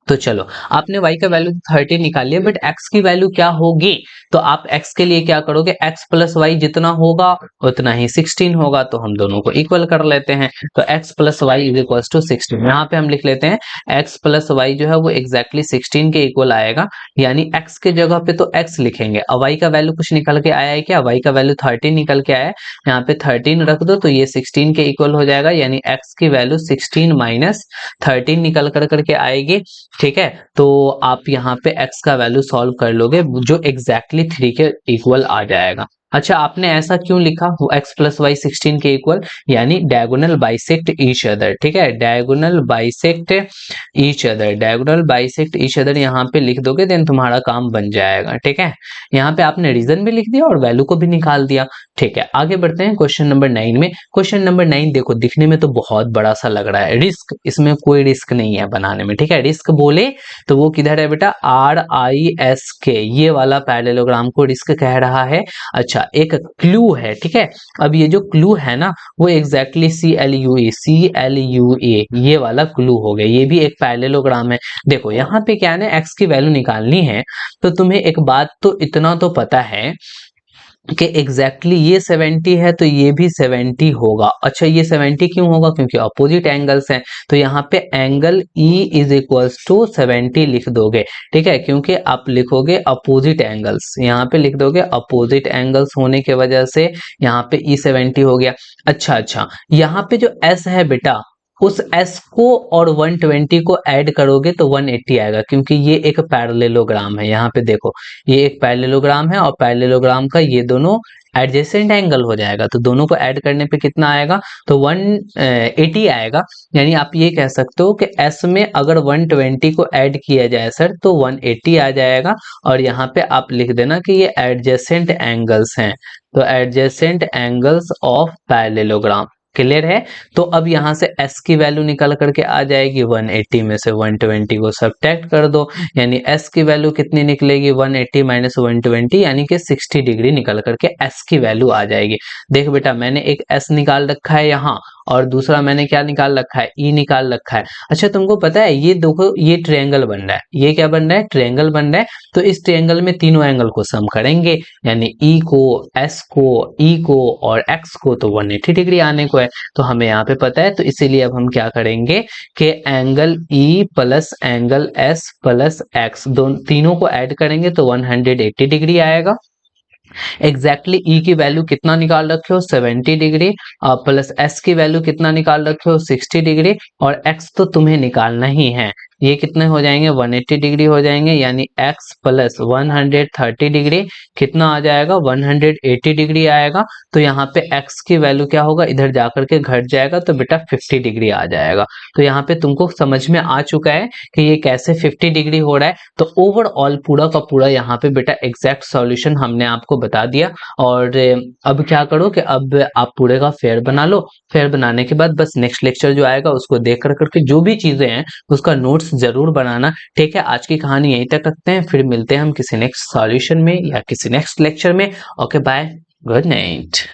तो चलो, आपने y का वैल्यू 30 निकाल लिया, बट x की वैल्यू क्या होगी, तो आप x के लिए क्या करोगे, x प्लस वाई जितना होगा उतना ही 16 होगा, तो हम दोनों को इक्वल कर लेते हैं। तो x plus y is equal to 16, यहाँ पे हम लिख लेते हैं x प्लस वाई जो है वो एग्जैक्टली 16 के इक्वल आएगा, यानी x के जगह पे तो x लिखेंगे। अब y का वैल्यू कुछ निकल के आया है क्या, y का वैल्यू 13 निकल के आया है, यहाँ पे 13 रख दो तो ये 16 के इक्वल हो जाएगा, यानी x की वैल्यू 16 माइनस 13 निकल कर करके आएगी। ठीक है, तो आप यहाँ पे x का वैल्यू सॉल्व कर लोगे जो एग्जैक्टली 3 के इक्वल आ जाएगा। अच्छा, आपने ऐसा क्यों लिखा x प्लस वाई 16 के इक्वल, यानी डायगोनल बाइसेक्ट ईच अदर। ठीक है, diagonal bisect each other, diagonal bisect each other यहाँ पे लिख दोगे, देन तुम्हारा काम बन जाएगा। ठीक है, यहाँ पे आपने रीजन भी लिख दिया और वैल्यू को भी निकाल दिया। ठीक है, आगे बढ़ते हैं क्वेश्चन नंबर 9 में। क्वेश्चन नंबर 9 देखो, दिखने में तो बहुत बड़ा सा लग रहा है, रिस्क, इसमें कोई रिस्क नहीं है बनाने में। ठीक है, रिस्क बोले तो वो किधर है बेटा, RISK, ये वाला पैरेललोग्राम को रिस्क कह रहा है। अच्छा, एक क्लू है। ठीक है, अब ये जो क्लू है ना वो एग्जैक्टली CLUE ये वाला क्लू हो गया, ये भी एक पैरेललोग्राम है। देखो यहाँ पे क्या है ना, x की वैल्यू निकालनी है, तो तुम्हें एक बात तो इतना तो पता है कि एग्जैक्टली ये 70 है तो ये भी 70 होगा। अच्छा, ये 70 क्यों होगा, क्योंकि अपोजिट एंगल्स हैं, तो यहाँ पे angle E is equals to 70 लिख दोगे। ठीक है, क्योंकि आप लिखोगे अपोजिट एंगल्स, यहाँ पे लिख दोगे अपोजिट एंगल्स होने की वजह से यहाँ पे E 70 हो गया। अच्छा, यहाँ पे जो S है बेटा, उस S को और 120 को ऐड करोगे तो 180 आएगा, क्योंकि ये एक पैरेललोग्राम है। यहाँ पे देखो, ये एक पैरेललोग्राम है और पैरेललोग्राम का ये दोनों एडजेसेंट एंगल हो जाएगा, तो दोनों को ऐड करने पे कितना आएगा, तो 180 आएगा। यानी आप ये कह सकते हो कि S में अगर 120 को ऐड किया जाए सर तो 180 आ जाएगा, और यहाँ पे आप लिख देना कि ये एडजेसेंट एंगल्स हैं, तो adjacent angles of parallelogram. Clear है, तो अब यहाँ से S की वैल्यू निकल करके आ जाएगी, 180 में से 120 को सब्ट्रैक्ट कर दो, यानी S की वैल्यू कितनी निकलेगी, 180 माइनस 120 यानी कि 60 डिग्री निकल करके S की वैल्यू आ जाएगी। देख बेटा, मैंने एक S निकाल रखा है यहाँ, और दूसरा मैंने क्या निकाल रखा है, E निकाल रखा है। अच्छा, तुमको पता है ये देखो, ये ट्रायंगल बन रहा है, ये क्या बन रहा है, ट्रायंगल बन रहा है, तो इस ट्रायंगल में तीनों एंगल को सम करेंगे, यानी E को, S को, E को और X को, तो 180 डिग्री आने को है, तो हमें यहाँ पे पता है, तो इसीलिए अब हम क्या करेंगे कि angle E plus angle S plus X दोनों तीनों को ऐड करेंगे तो 180 डिग्री आएगा। एग्जैक्टली E की वैल्यू कितना निकाल रखे हो, 70 डिग्री, प्लस S की वैल्यू कितना निकाल रखे हो, 60 डिग्री, और X तो तुम्हें निकालना ही है, ये कितने हो जाएंगे, 180 डिग्री हो जाएंगे, यानी x प्लस 130 डिग्री कितना आ जाएगा, 180 डिग्री आएगा। तो यहाँ पे x की वैल्यू क्या होगा, इधर जाकर के घट जाएगा, तो बेटा 50 डिग्री आ जाएगा। तो यहाँ पे तुमको समझ में आ चुका है कि ये कैसे 50 डिग्री हो रहा है। तो ओवरऑल पूरा का पूरा यहाँ पे बेटा एग्जैक्ट सॉल्यूशन हमने आपको बता दिया। और अब क्या करो कि अब आप पूरे का फेयर बना लो, फेयर बनाने के बाद बस नेक्स्ट लेक्चर जो आएगा उसको देख कर करके जो भी चीजें हैं उसका नोट्स जरूर बनाना। ठीक है, आज की कहानी यहीं तक रखते हैं, फिर मिलते हैं हम किसी नेक्स्ट सॉल्यूशन में या किसी नेक्स्ट लेक्चर में। Okay bye, good night.